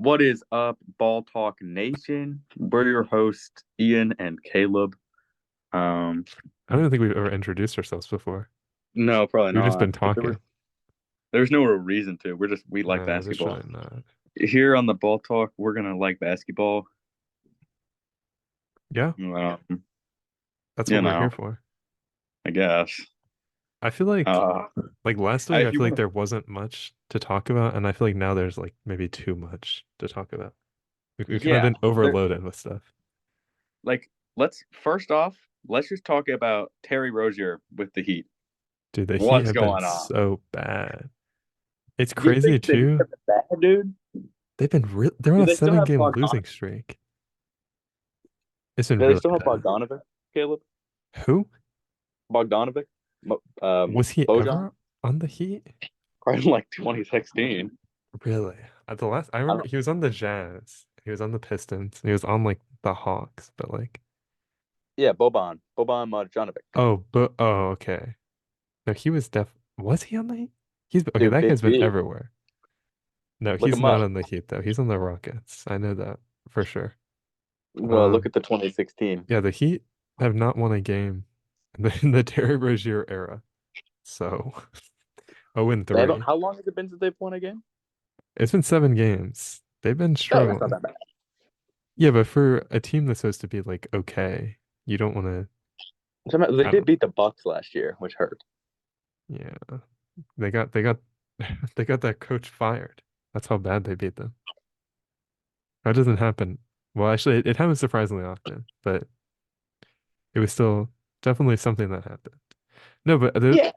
What is up, Ball Talk Nation? We're your hosts, Ian and Caleb. Um, I don't think we've ever introduced ourselves before. no, probably We've just not. been Because talking. there's no real reason to. We like No, there's basketball. really not. Here on the Ball Talk, we're gonna like basketball. Yeah, Um, that's you what we're here know, for. I guess. I feel Uh, like last week, I if you feel like want there wasn't much to talk about, and I feel like now there's like maybe too much to talk about. We've kind of yeah, been overloaded with stuff. like let's first off, let's just talk about Terry Rosier with the Heat. Dude, the Heat What's have been going on? so bad. It's You crazy think the Heat too. are bad, dude? They're on Do a they still seven have game Bogdan? losing streak. It's been Do they really still have bad. Bogdanovic, Caleb? Who Bogdanovic? was he Bojan? ever on the Heat? Probably in like 2016. Really? At the last, I I remember don't. he was on the Jazz. He was on the Pistons. He was on like the Hawks, but like, Yeah, Boban Marjanovic. okay. No, he was was he on the Heat? Okay, Dude, that Big guy's been B. everywhere. No, Look he's him not up. on the Heat though. He's on the Rockets. I know that for sure. Well, look Um, at the 2016. yeah, the Heat have not won a game in the Terry Rozier era. So 0 and They haven't. 3. How long has it been since they've won a game? It's been 7 games. They've been Oh, that's not struggling. that bad. Yeah, but for a team that's supposed to be like okay, you don't want to. They I did don't. beat the Bucks last year, which hurt. Yeah, they got they got that coach fired. That's how bad they beat them. That doesn't happen. Well, actually, it happens surprisingly often, but it was still definitely something that happened. No, but Yeah,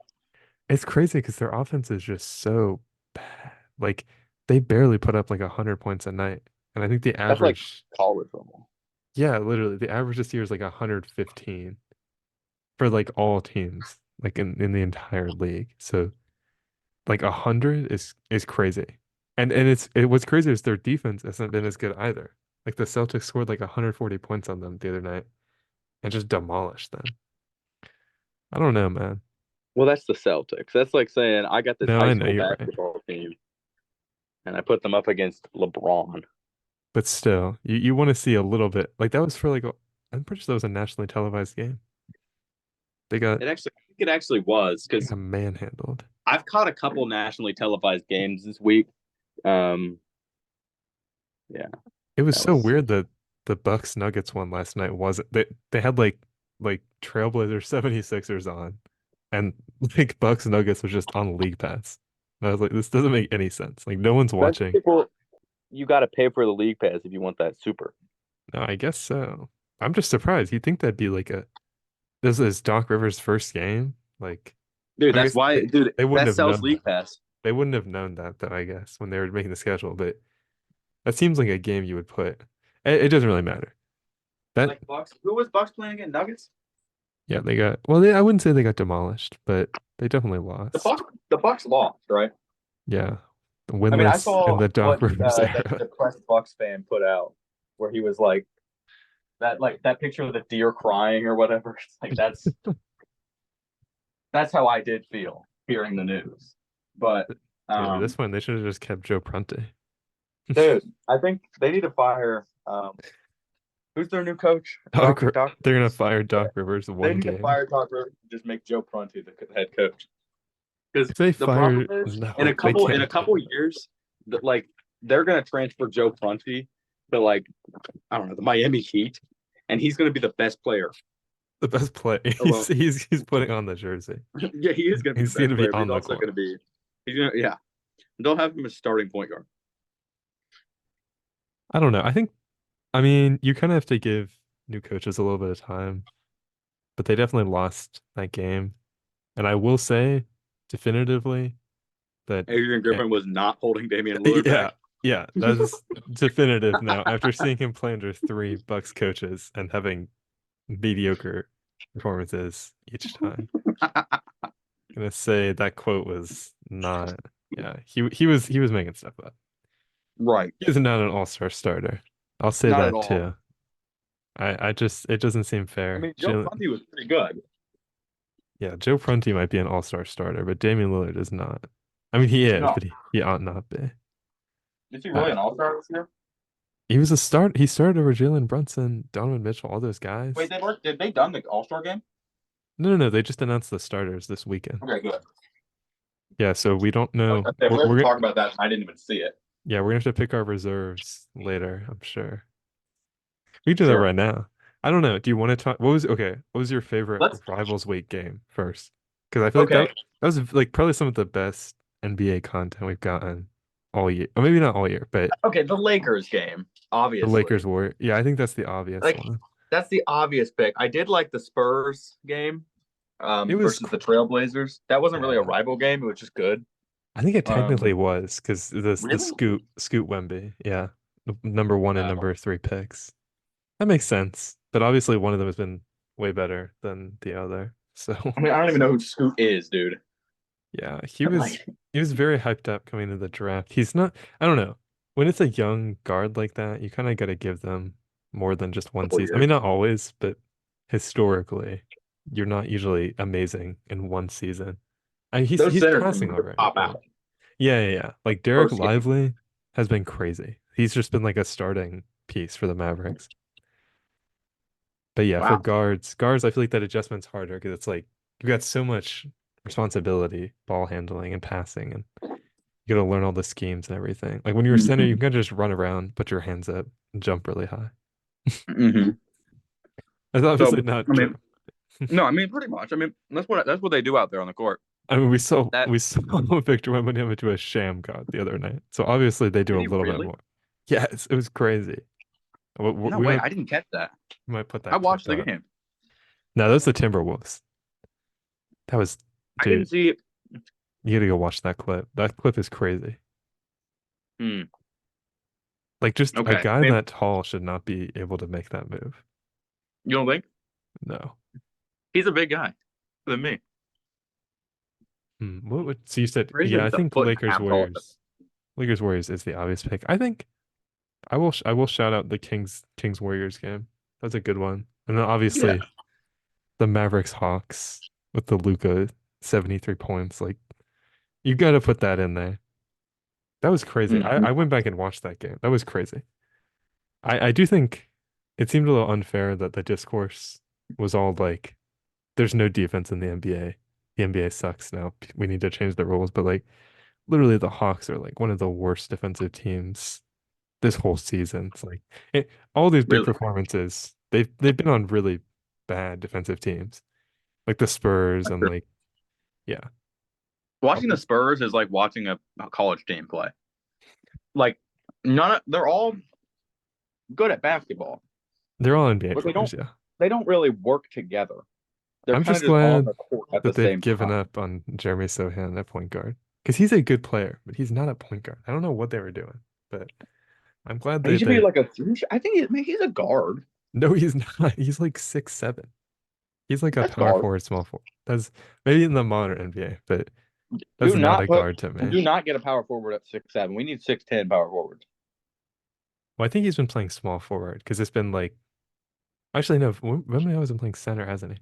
it's crazy because their offense is just so bad. Like they barely put up like 100 points a night, and I think the that's like average, college level. yeah, literally the average this year is like 115 for like all teams, like in the entire league. So like 100 is crazy. And what's crazy is their defense hasn't been as good either. Like the Celtics scored like 140 points on them the other night and just demolished them. I don't know, man. Well, that's the Celtics. That's like saying I got this No, high I know school you're right. basketball team and I put them up against LeBron. But still, you want to see a little bit. Like that was for like I'm pretty sure that was a nationally televised game. They got I think it actually was they because got manhandled. I've caught a couple nationally televised games this week. Um, yeah, It was that so was weird that the Bucks Nuggets one last night wasn't they had like Trailblazers 76ers on and like Bucks Nuggets was just on League Pass. And I was like, this doesn't make any sense. Like no one's that's watching. people. You got to pay for the league pass if you want that super. No, I guess so. I'm just surprised. You'd think that'd be like a this is Doc Rivers' first game. Like Dude, I that's guess why, dude, they wouldn't that have sells known league that. pass. They wouldn't have known that though, I guess, when they were making the schedule. But that seems like a game you would put. It doesn't really matter. That Like Bucks, who was Bucks playing again? Nuggets. yeah, they got well, I wouldn't say they got demolished, but they definitely lost. The Bucks lost, right? Yeah. I mean, I Winless in saw the Doc what Rivers that era. depressed Bucks fan put out, where he was like that picture of the deer crying or whatever. It's like that's how I did feel hearing the news. But Dude, at this um, point they should have just kept Joe Prunty. dude, I think they need to fire who's their new coach? Doc They're gonna Rivers. fire Yeah, Doc Rivers they one need to game. fire Doc Rivers and just make Joe Prunty the head coach. Because If they the problem fire is, no, they in a can't do couple that. years, like they're gonna transfer Joe Prunty to like I don't know the Miami Heat, and he's gonna be the best player The best play. alone. He's putting on the jersey. Yeah, he is gonna be the He's gonna best be player, but he's on the also court. gonna be yeah. They'll have him as starting point guard. I don't know. I mean, you kind of have to give new coaches a little bit of time, but they definitely lost that game. And I will say definitively that Adrian eh, Griffin was not holding Damian Lillard yeah, back. yeah, that is definitive now after seeing him play under three Bucks coaches and having mediocre performances each time. I'm gonna say that quote was not yeah, he was making stuff up. Right, He's not an all-star starter. I'll say not at that all. too. I just it doesn't seem I fair. mean, Joe Prunty was pretty good. Yeah, Joe Prunty might be an all-star starter, but Damian Lillard is not. I mean, he is, No, but he ought not be. Is he really Uh, an all-star this year? he was a start. He started over Jalen Brunson, Donovan Mitchell, all those Wait, guys. did they done the all-star game? No, no, no. They just announced the starters this weekend. Okay, good. Yeah, so we don't know. If we have to We're talk about that, I didn't even see it. yeah, we're gonna have to pick our reserves later, I'm sure. We can do that Sure. right now. I don't know. Do you want to talk? What was okay? What was your favorite Let's. Rivals Week game first? Because I feel like Okay. that was like probably some of the best NBA content we've gotten all year. Or maybe not all year, but Okay, the Lakers game, the obviously. Lakers were. Yeah, I think that's the obvious Like one. that's the obvious pick. I did like the Spurs game It was. versus the Trailblazers. That wasn't really a Yeah, rival game, it was just good. I think it Um technically was because the really? Scoot Wemby. Yeah, number one and Uh, number three picks. That makes sense. But obviously, one of them has been way better than the other. So I mean, I don't even know who Scoot is, dude. yeah, Like he was very hyped up coming into the draft. He's not, I don't know. When it's a young guard like that, you kind of got to give them more than just a one couple season. I years. mean, not always, but historically, you're not usually amazing in one season. Those He's centers passing can already, pop but out yeah, yeah, yeah. Like Derek first game. Lively has been crazy. He's just been like a starting piece for the Mavericks. But yeah, for Wow. guards, I feel like that adjustment's harder because it's like you got so much responsibility, ball handling and passing, and you got to learn all the schemes and everything. Like when you're a center, you Hmm. can just run around, put your hands up, and jump really high. Hmm. That's So obviously not I true. mean, no, I mean pretty much. I mean that's what they do out there on the court. I mean, That we saw Victor Wembanyama do a sham god the other night, so obviously they do did a he little bit really? more. Yes, it was crazy. No We way, I didn't catch that. might put I that watched clip the up. game. No, that's the Timberwolves. That was, I didn't dude. see it. You gotta go watch that clip. That clip is crazy. Hmm. Like just a Okay. I guy mean, that tall should not be able to make that move. you don't think No. he's a big guy than me? What would so you said Pretty yeah, sure I he's a think foot and a half taller. Lakers Warriors is the obvious pick. I think I will shout out the Kings Warriors game. That's a good one. And then Yeah. obviously the Mavericks Hawks with the Luca 73 points. Like you gotta put that in there. That was crazy. Mhm. I went back and watched that game. That was crazy. I do think it seemed a little unfair that the discourse was all like there's no defense in the NBA. The NBA sucks now. We need to change the rules. But like literally the Hawks are like one of the worst defensive teams this whole season. It's like all these big Really. performances, they've been on really bad defensive teams. Like the Spurs and like yeah. Watching the Spurs is like watching a college team play. Like they're all good at basketball, They're all NBA but they players, don't yeah. they don't really work together. They're I'm kind of just just on glad the court at the that they've same given time. up on Jeremy Sohan at point guard. Because he's a good player, but he's not a point guard. I don't know what they were doing, but I'm glad He should be they like a. I think he's a guard. no, he's not. He's like 6'7". He's like a That's power guard. forward, small forward. That's maybe in the modern NBA, but that's Do not a not put. guard to me. Do not get a power forward at 6'7". We need 6'10" power forwards. Well, I think he's been playing small forward because it's been like actually no, Wembley has been playing center, hasn't he?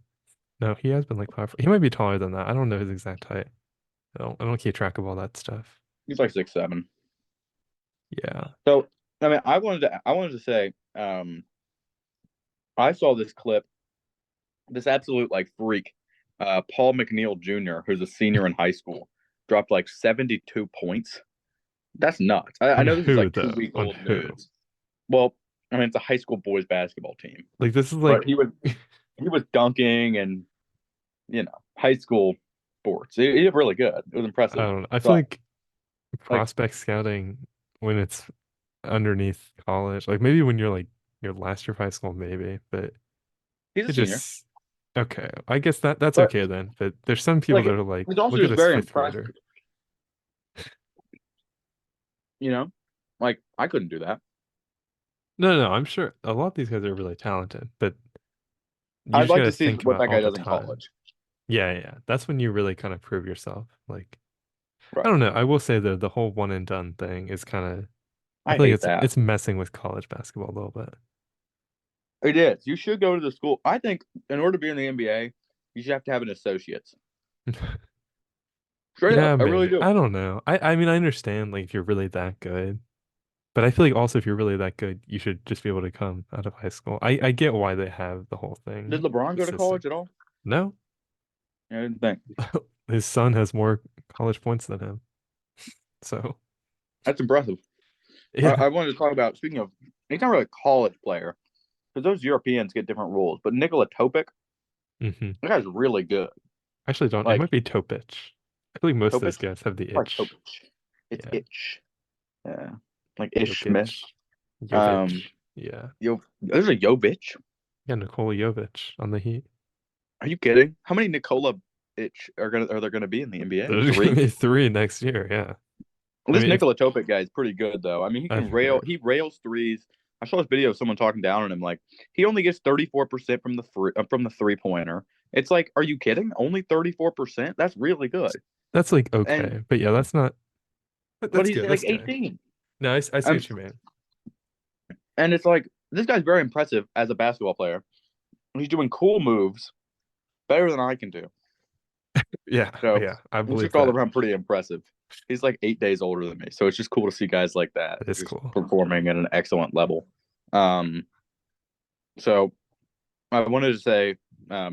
No, he has been like power. He might be taller than that. I don't know his exact height. I don't keep track of all that stuff. He's like 6'7". Yeah. So I mean, I wanted to say, I saw this clip. This absolute like freak, Paul McNeil Jr., who's a senior in high school, dropped like 72 points. That's nuts. I On know this is who like two though? week On old who? news. Well, I mean it's a high school boys basketball team, Like this is but like he was dunking and high school sports. He did really good. It was I impressive. don't know. I feel But like like prospect scouting when it's underneath college, like maybe when you're like your last year of high school, maybe, but he's a it senior, just okay. I guess that's but okay then. But there's some people like that are like, he's also look at just this very fifth impressive. grader. You know, like I couldn't do that. No, no, I'm sure a lot of these guys are really talented, but you I'd just like got to to see think what about that all guy the does in time. college. Yeah, yeah, yeah. That's when you really kind of prove yourself. Like, I Right. don't know. I will say the whole one and done thing is kind of, I I feel like hate that. it's messing with college basketball a little bit. It is. You should go to the school. I think in order to be in the NBA, you should have to have an associate's. Straight up, Yeah, I really maybe. do. I don't know. I mean, I understand like if you're really that good, But I feel like also if you're really that good, you should just be able to come out of high school. I get why they have the whole Did thing, LeBron the go to system. college at all? No, I didn't think. his son has more college points than him. So That's impressive. yeah. I wanted to talk about, speaking of, he's not really a college player because those Europeans get different rules. But Nikola Topic, Hmm. that guy's really good. Actually, don't. It Like might be Topic. I feel like most of those Topic, guys have the like itch. Topic. It's Yeah. itch. Yeah, like Ish Jokic, Smith. Jovic. Yeah. There's a Jovic. Yeah, Nikola Jovic on the Heat. Are you kidding? How many Nikola Itch are there gonna be in the NBA? There's gonna Three. be three next year. Yeah. Well, I this mean, if Nikola Topic guy is pretty good though. I mean, I've heard. he rails threes. I saw this video of someone talking down on him. Like he only gets 34% from the 3 pointer. It's like, are you kidding? Only 34%? That's really good. That's like And okay, but yeah, that's not. but That's he's good. like That's good. 18. No, I see Um, what you mean. and it's like this guy's very impressive as a basketball player. He's doing cool moves better than I can do. Yeah, So yeah, I it's believe just all that. around pretty impressive. He's like 8 days older than me, so it's just cool to see guys like that That is just cool. performing at an excellent level. Um, so I wanted to say,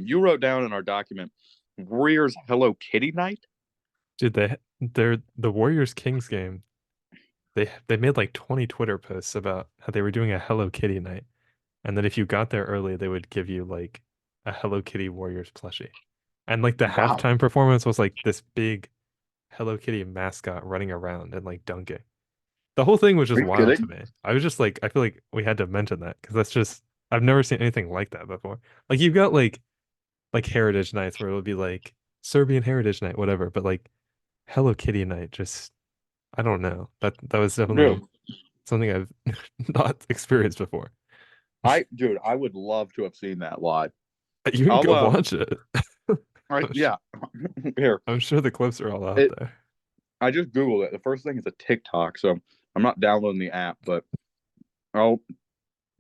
you wrote down in our document Warriors Hello Kitty night. Dude, they're the Warriors Kings game. They made like 20 Twitter posts about how they were doing a Hello Kitty night. And then if you got there early, they would give you like a Hello Kitty Warriors plushie. And like the Wow, halftime performance was like this big Hello Kitty mascot running around and like dunking. The whole thing was are just you wild to kidding? me. I was just like, I feel like we had to mention that because that's just I've never seen anything like that before. Like you've got like Heritage Nights where it would be like Serbian Heritage Night, whatever, but like Hello Kitty Night, just I don't know. That was definitely Dude, something I've not experienced before. dude, I would love to have seen that live. You can I'll go watch it. yeah, here I'm sure the clips are all out it. there. I just googled it. The first thing is a TikTok, so I'm not downloading the app, but I'll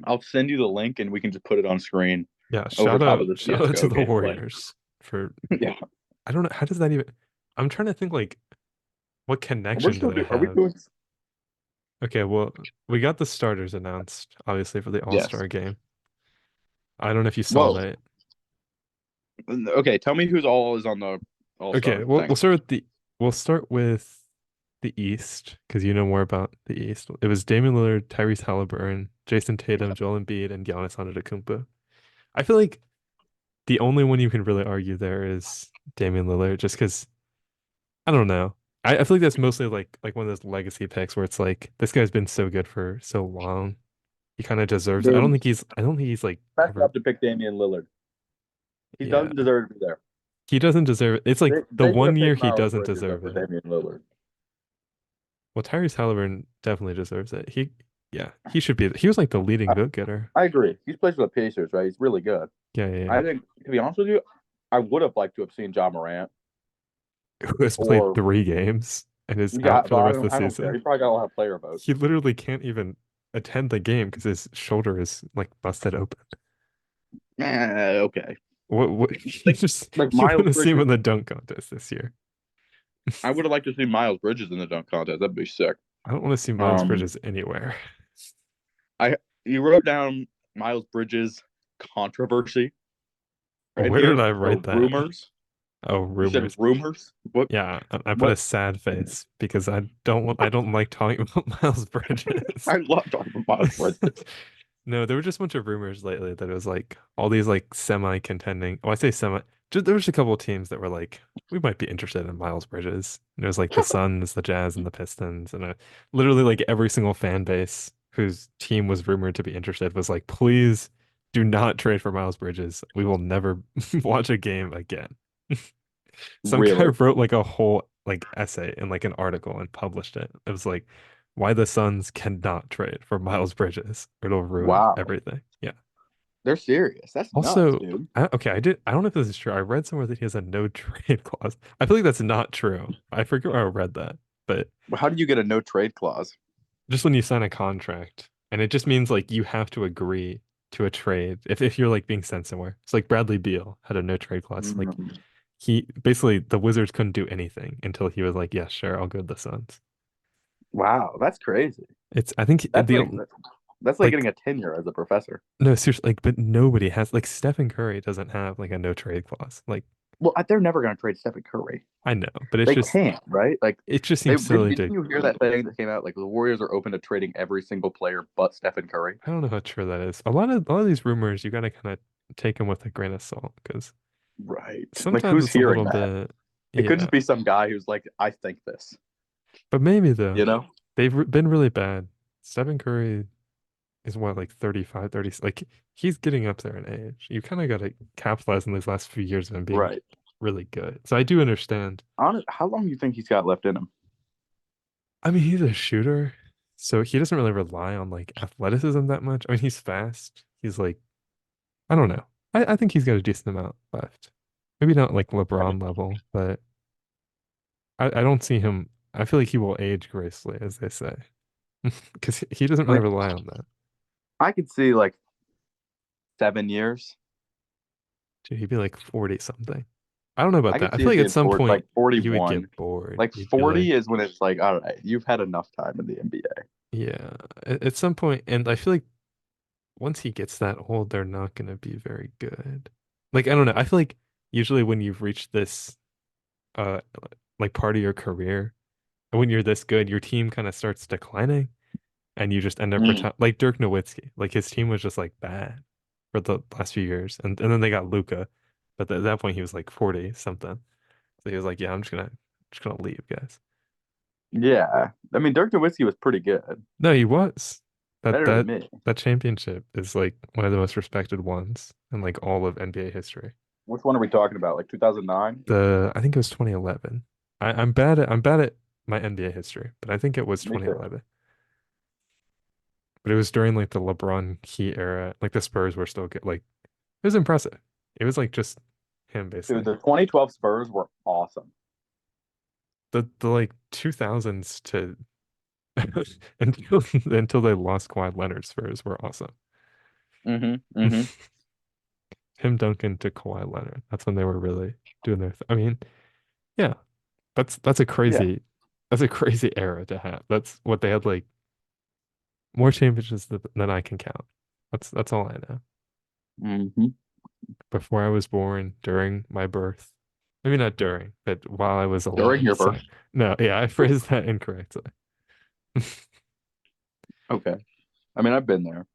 I'll send you the link and we can just put it on screen Yeah, over top of the shout out to CS:GO the gameplay. Warriors for Yeah, I don't know how does that even I'm trying to think like what we're connection do still they are we have? doing? Okay, well, we got the starters announced obviously for the Yes. All-Star game. I don't know if you saw Well, that. okay. Tell me who's all is on the All Okay, Star well, thing. we'll start with the East because you know more about the East. It was Damian Lillard, Tyrese Halliburton, Jason Tatum, Joel Embiid, and Giannis Antetokounmpo. I feel like the only one you can really argue there is Damian Lillard, just because I don't know. I feel like that's mostly like one of those legacy picks where it's like this guy's been so good for so long. He kind of deserves it. Dude, I don't think he's like that's ever up to pick Damian Lillard. He yeah. doesn't deserve to be there. He doesn't deserve it. It's like the They should one have year picked he Miles doesn't Bridges deserve over it. Damian Lillard. Well, Tyrese Halliburton definitely deserves it. Yeah, he should be. He was like the leading I, vote getter. I agree. He's plays for the Pacers, right? He's really good. Yeah, yeah, yeah. I think, to be honest with you, I would have liked to have seen John Morant Who has played or 3 games and is yeah, out but for the rest of the I don't care. season. He probably got a lot of player votes. He literally can't even attend the game because his shoulder is like busted open. Okay. What Like like you Miles want to see him Bridges. in the dunk contest this year. I would have liked to see Miles Bridges in the dunk contest. That'd be sick. I don't want to see Miles Um, Bridges anywhere. I you wrote down Miles Bridges controversy in Where did here I or write that? rumors. Oh, You said rumors. rumors. What? Yeah, I put a What? sad face because I don't like talking about Miles Bridges. I love talking about Miles Bridges. No, there were just a bunch of rumors lately that it was like all these like semi-contending. Oh, I say semi. Just, there was a couple of teams that were like, we might be interested in Miles Bridges. And it was like the Suns, the Jazz, and the Pistons, and literally like every single fan base whose team was rumored to be interested was like, please do not trade for Miles Bridges. We will never watch a game again. Some guy Really? wrote like a whole like essay in like an article and published it. It was like why the Suns cannot trade for Miles Bridges or it'll ruin Wow. everything. Yeah. They're serious. That's nuts, Also, dude. okay, I don't know if this is true. I read somewhere that he has a no trade clause. I feel like that's not true. I forget where I read that, but How do you get a no trade clause? just when you sign a contract, and it just means like you have to agree to a trade if you're like being sent somewhere. It's like Bradley Beal had a no trade clause. Like Mm, he basically the Wizards couldn't do anything until he was like, "Yeah, sure, I'll go to the Suns." wow, that's crazy. It's I think That's like the that's like like getting a tenure as a professor. no seriously like but nobody has like Stephen Curry doesn't have like a no trade clause. Like Well, they're never going to trade Stephen Curry. I know, but They can't, right? Like it just they seems silly didn't to you hear that thing that came out? Like the Warriors are open to trading every single player but Stephen Curry. I don't know how true that is. A lot of these rumors you gotta kind of take them with a grain of salt because Right. Like sometimes who's it's a hearing little that? bit It could yeah. just be some guy who's like, I think this. But maybe though You know? been really bad. Stephen Curry is what like 35, 30. Like he's getting up there in age. You kind of got to capitalize on these last few years of him being Right. really good. So I do understand. How long do you think he's got left in him? I mean, he's a shooter, so he doesn't really rely on like athleticism that much. I mean, he's fast. He's like, I don't know. I think he's got a decent amount left. Maybe not like Right. LeBron level, but I don't see him. I feel like he will age gracefully, as they say, because he doesn't I really mean, rely on that. I could see like 7 years. Dude, he'd be like 40 something. I don't know about I that. could I see feel it like at being some point like you would 41. get bored. Like You'd be 40 like, is when it's like, all right, you've had enough time in the NBA. yeah, at some point, and I feel like once he gets that old, they're not going to be very good. Like, I don't know. I feel like usually when you've reached this, uh, like part of your career, and when you're this good, your team kind of starts declining, and you just end up Mm. like Dirk Nowitzki. Like his team was just like bad for the last few years, and then they got Luca, but at that point he was like 40 something. So he was like, yeah, just gonna leave, guys. Yeah. I mean, Dirk Nowitzki was pretty good. No, he was. That Better than that me. that championship is like one of the most respected ones in like all of NBA history. Which one are we talking about? Like 2009? I think it was 2011. I'm bad at my NBA history, but I think it was Me too. 2011. But it was during like the LeBron Key era. Like the Spurs were still good. Like it was impressive. It was like just him Dude, basically. the 2012 Spurs were awesome. The like 2000s to until they lost Kawhi Leonard Spurs were awesome. Mm-hmm. Mm-hmm. Tim Duncan to Kawhi Leonard. That's when they were really doing their I mean, yeah, that's a Yeah. crazy era to have. That's what they had like more championships than I can count. That's all I know. Mm-hmm. Before I was born, during my birth. Maybe not during, but while I was During alive. your So birth. no, yeah, I phrased that incorrectly. Okay. I mean, I've been there.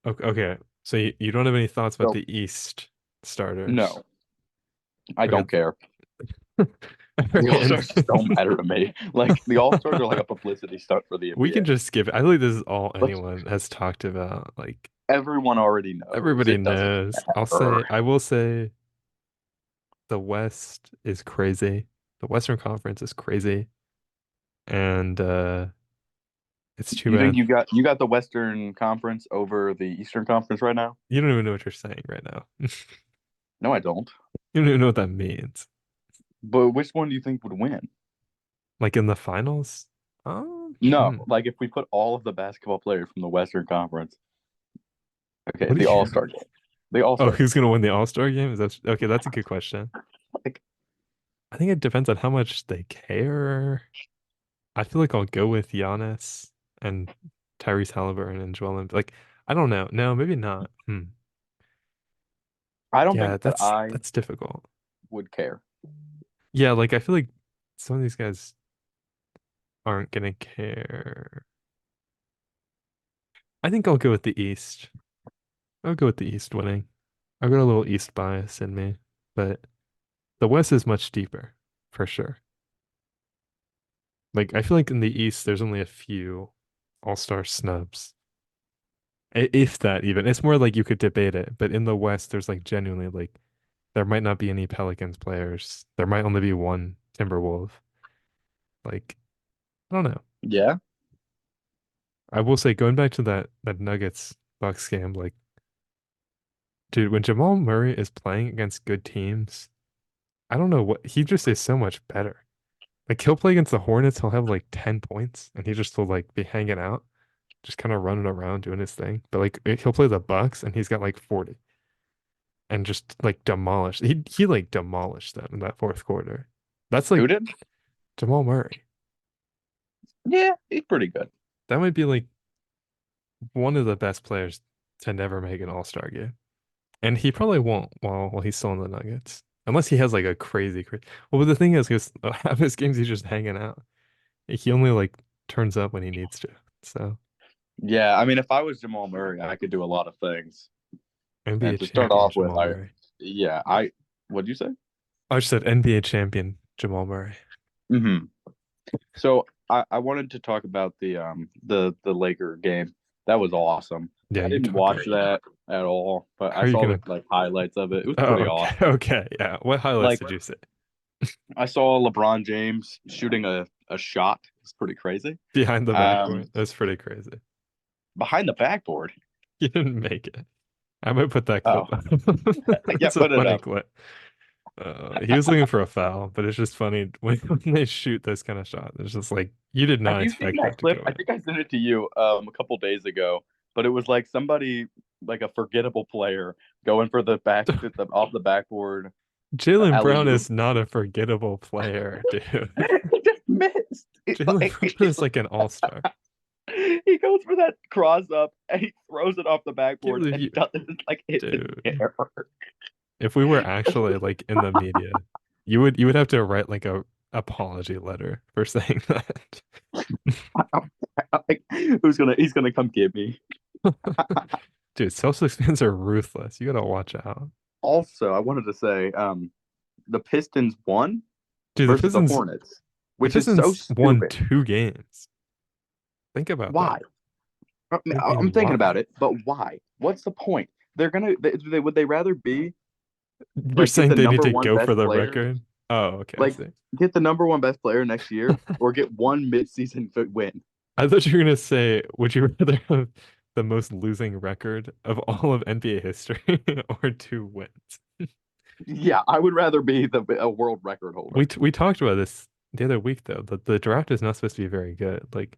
Okay, okay. So you don't have any thoughts about So, the East starters? no, I Okay. don't care. The Okay, All Stars just don't matter to me. Like, the All Stars are like a publicity stunt for the we can NBA. just skip it. I think this is all Let's, anyone has talked about. Like everyone already knows. everybody It doesn't knows. matter. I will say the West is crazy. The Western Conference is crazy. And it's too You think bad. you got the Western Conference over the Eastern Conference right now? You don't even know what you're saying right now. No, I don't. You don't even know what that means. But which one do you think would win? Like in the finals? No, Hmm. like if we put all of the basketball players from the Western Conference, okay, What do the you All-Star game. The Oh, All-Star game. who's gonna win the All-Star game? Is that okay? That's a good question. Like, I think it depends on how much they care. I feel like I'll go with Giannis and Tyrese Halliburton and Joel Embiid. Like, I don't know. No, maybe not. Hmm. I don't Yeah, think that I that's difficult. would care. Yeah, like I feel like some of these guys aren't gonna care. I think I'll go with the East. I'll go with the East winning. I've got a little East bias in me, but the West is much deeper, for sure. Like I feel like in the East, there's only a few all-star snubs. If that even. It's more like you could debate it, but in the West, there's like genuinely like there might not be any Pelicans players. There might only be one Timberwolf. Like, I don't know. Yeah. I will say going back to that Nuggets Bucks game, like, dude, when Jamal Murray is playing against good teams, I don't know what he just is so much better. Like he'll play against the Hornets, he'll have like 10 points and he just will like be hanging out, just kind of running around doing his thing. But like he'll play the Bucks and he's got like 40 and just like demolished. He like demolished them in that fourth quarter. That's like Who did? Jamal Murray. Yeah, he's pretty good. that might be like one of the best players to never make an All-Star game. And he probably won't while he's still in the Nuggets. Unless he has like a crazy. Well, but the thing is, because half his games he's just hanging out. He only like turns up when he needs to. So Yeah, I mean, if I was Jamal Murray, I could do a lot of things. And NBA to start champion off with, Jamal Murray. yeah, I, what'd you say? I just said NBA champion Jamal Murray. Hmm. So I wanted to talk about the Laker game. That was awesome. Yeah, I you didn't talk watch about it. that at all, but How I are you saw the gonna? like highlights of it. It was Oh, pretty okay, awesome. okay, yeah. What highlights Like did you see? I saw LeBron James shooting a shot. It's pretty crazy. Behind the Um, backboard. That's pretty crazy. behind the backboard. You didn't make it. I might put that Oh, clip up. yeah, That's a put it funny up. clip. He was looking for a foul, but it's just funny when they shoot those kind of shots. It's just like you did Have not you seen expect that that to clip? go I in. think I sent it to you a couple days ago, but it was like somebody like a forgettable player going for the off the backboard Jalen alley Brown oop. is not a forgettable player, dude. He just missed. Jalen Brown is like an all-star. He goes for that cross up and he throws it off the Can't backboard believe and you, doesn't like hit the dude. air. If we were actually like in the media, you would have to write like a apology letter for saying that. Like, he's gonna come get me. Dude, Celtics fans are ruthless. You gotta watch out. Also, I wanted to say, the Pistons won Dude, the versus the Pistons Hornets, the which is so Pistons won stupid. 2 games. Think about that. Why? I I'm mean, thinking about why? it, but why? What's the point? Would they rather be You're get saying the they need number to one go for best the player, record? Oh, okay, I like see. get the number one best player next year, or get one midseason win? I thought you were gonna say, would you rather have the most losing record of all of NBA history or 2 wins? Yeah, I would rather be a world record We holder. we talked about this the other week though. The draft is not supposed to be very good. Like,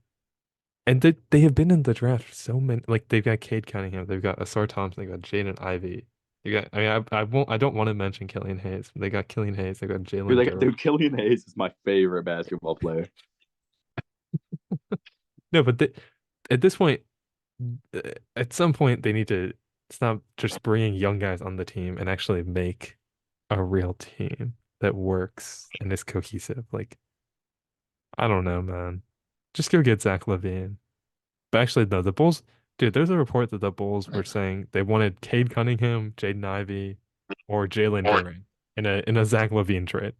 and they have been in the draft so many. Like they've got Cade Cunningham, they've got Asar Thompson, they've got Jaden Ivey. You got. I mean, I don't want to mention Killian Hayes. They got Killian Hayes. They got Jalen Duren. Dude, Killian Hayes is my favorite basketball player. No, but at this point, at some point, they need to stop just bringing young guys on the team and actually make a real team that works and is cohesive. Like, I don't know, man. Just go get Zach LaVine. But actually, no, the Bulls, dude, there's a report that the Bulls were saying they wanted Cade Cunningham, Jaden Ivey, or Jalen Duren in a Zach LaVine trade.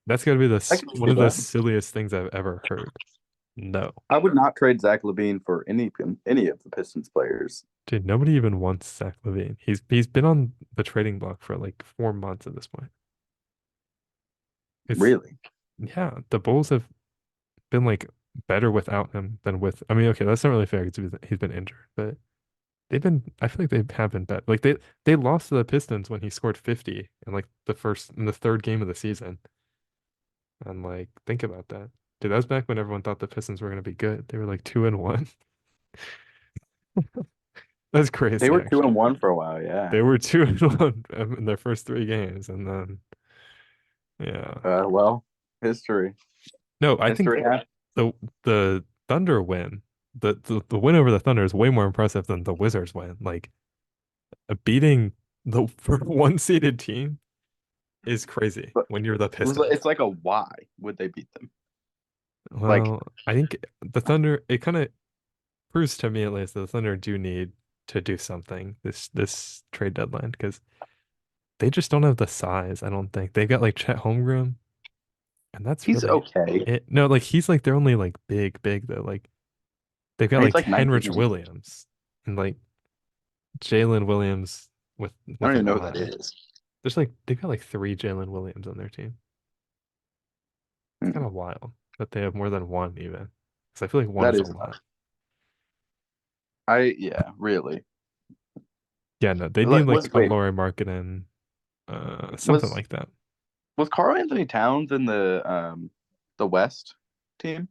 That's got to be I can one see of the that. silliest things I've ever heard. No. I would not trade Zach LaVine for any of the Pistons players. Dude, nobody even wants Zach LaVine. He's been on the trading block for like 4 months at this point. It's Really? yeah, the Bulls have been like better without him than with. I mean, okay, that's not really fair because he's been injured, but they've been. I feel like they have been better. Like they lost to the Pistons when he scored 50 in like the third game of the season. And like think about that. Dude, that was back when everyone thought the Pistons were gonna be good. They were like 2-1. That's They crazy, were two actually. and one for a while, yeah. They were 2-1 in their first 3 games, and then yeah. Well, history. No, I think History has the Thunder win, the win over the Thunder is way more impressive than the Wizards win. Like beating the for one seeded team is crazy but when you're the Pistons. it's like a why would they beat them? Like Well, I think the Thunder it kind of proves to me at least that the Thunder do need to do something this trade deadline because they just don't have the size. I don't think they've got like Chet Holmgren, and that's he's really okay. it. No, like he's like they're only like big though. Like they've got He's like like Henrich 19. Williams and like Jalen Williams with I don't with an even know who that eye. is. There's like they've got like 3 Jalen Williams on their team. It's kind Hmm. of wild that they have more than one even. Because I feel like one That is a is lot. yeah, really. Yeah, no, they need Like like was a wait, lower marketing, something was like that. was Carl Anthony Towns in the West team?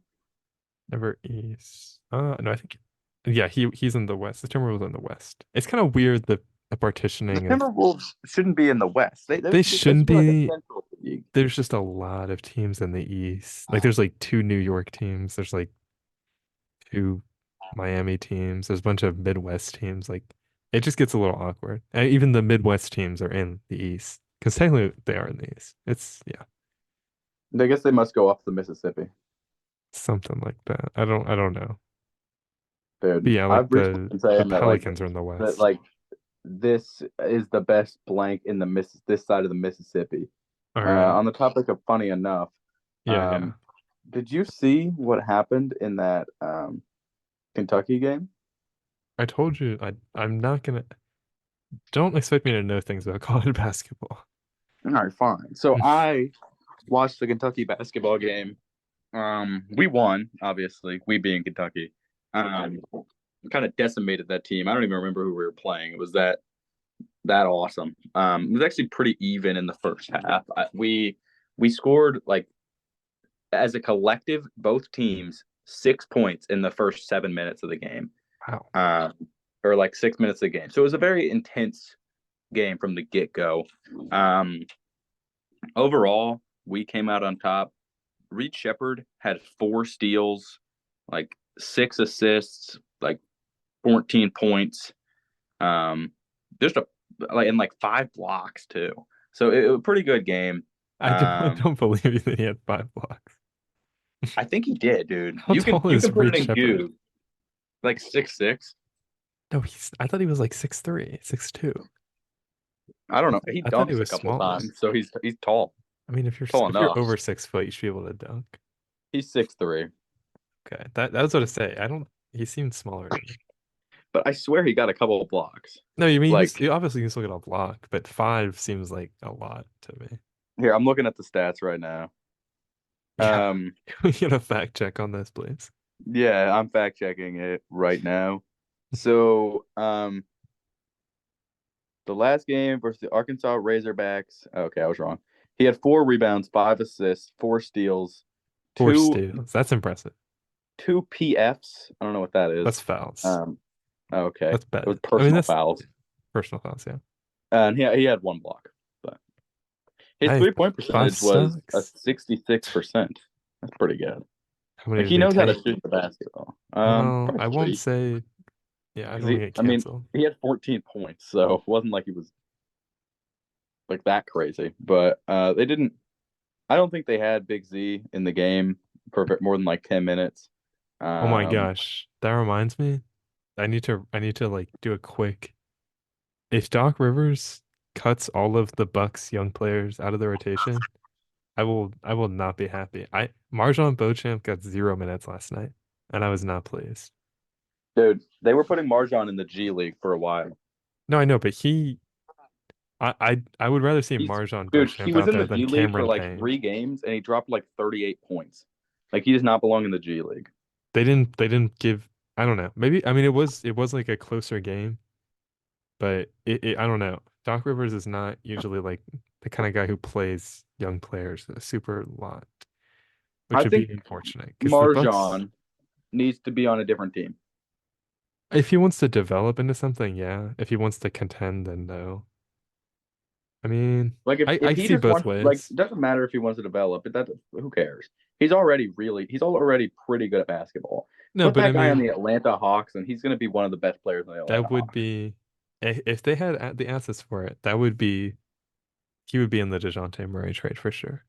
Never East. No, I think yeah, he's in the West. The Timberwolves are in the West. It's kind of weird the The partitioning of Timberwolves shouldn't be in the West. they They shouldn't should be like a be. Central League. There's just a lot of teams in the East. Like there's like 2 New York teams. There's like 2 Miami teams. There's a bunch of Midwest teams. Like it just gets a little awkward. And even the Midwest teams are in the East because technically they are in the East. It's yeah, I guess they must go off the Mississippi. something like that. I don't know. But Dude, yeah, like I've recently been the saying that Pelicans are in the that West. like this is the best blank in the this side of the Mississippi. All right. On the topic of funny enough, Yeah, yeah. um, did you see what happened in that Kentucky game? I told you I'm not gonna don't expect me to know things about college basketball. All right, fine. So I watched the Kentucky basketball game. We won, obviously, we being Kentucky. Um, kind of decimated that team. I don't even remember who we were playing. It was that awesome. It was actually pretty even in the first half. We scored like as a collective, both teams 6 points in the first 7 minutes of the game, Wow. um, or like 6 minutes of the game. So it was a very intense game from the get go. Um, Overall, we came out on top. Reed Shepard had 4 steals, like 6 assists, like 14 points. Um, just a like and like 5 blocks too. So it was a pretty good game. I Um, don't believe you that he had 5 blocks. I think he did, dude. How You can tall you is can put it Reed in Shepherd? Goo, like 6'6". No, I thought he was like 6'3", 6'2". I don't know. He I thought he dunks a was couple smaller. times, so he's tall, I mean, tall if you're enough. over 6 foot, you should be able to dunk. He's 6'3". Okay, that was what I say. I don't. He seemed smaller to me. But I swear he got a couple of blocks. No, you mean Like you obviously can still get a block, but 5 seems like a lot to me. here, I'm looking at the stats right now. Yeah, Um, can we get a fact check on this, please? yeah, I'm fact checking it right now. So, the last game versus the Arkansas Razorbacks. Okay, I was wrong. He had 4 rebounds, 5 assists, 4 steals, Four two steals. That's impressive. two PFs. I don't know what that That's is. fouls. Um, okay, That's it was bad. I mean, personal that's fouls, personal fouls. Yeah. and he had 1 block. But his I 3 point five percentage was a stocks. 66%. That's pretty good. How many Like did he they knows how to take? shoot the basketball. Well, Probably I won't 3. say. Yeah, I don't 'Cause want to get I mean, canceled. he had 14 points, so it wasn't like he was like that crazy. But they didn't. I don't think they had Big Z in the game for more than like 10 minutes. Oh my Um, gosh, that reminds me. I need to like do a quick. If Doc Rivers cuts all of the Bucks young players out of the rotation, I will not be happy. I Marjon Beauchamp got 0 minutes last night, and I was not pleased. Dude, they were putting Marjon in the G League for a while. No, I know, but I would rather see He's Marjon Dude, he Beauchamp was out in there the than G League for Cameron like Payne. 3 games and he dropped like 38 points. Like he does not belong in the G League. They didn't give I don't know. Maybe I mean it was like a closer game, but I don't know. Doc Rivers is not usually like the kind of guy who plays young players a super lot, which I would be think unfortunate because the Bucks, Marjon needs to be on a different team. if he wants to develop into something, yeah. If he wants to contend, then no. I mean, Like if I he see just both wants like ways. it doesn't matter if he wants to develop, but that who cares? He's already pretty good at basketball. No, Put but I that guy on mean, the Atlanta Hawks and he's going to be one of the best players in the Atlanta that would Hawks. be if they had the assets for it, that would be he would be in the DeJounte Murray trade for sure.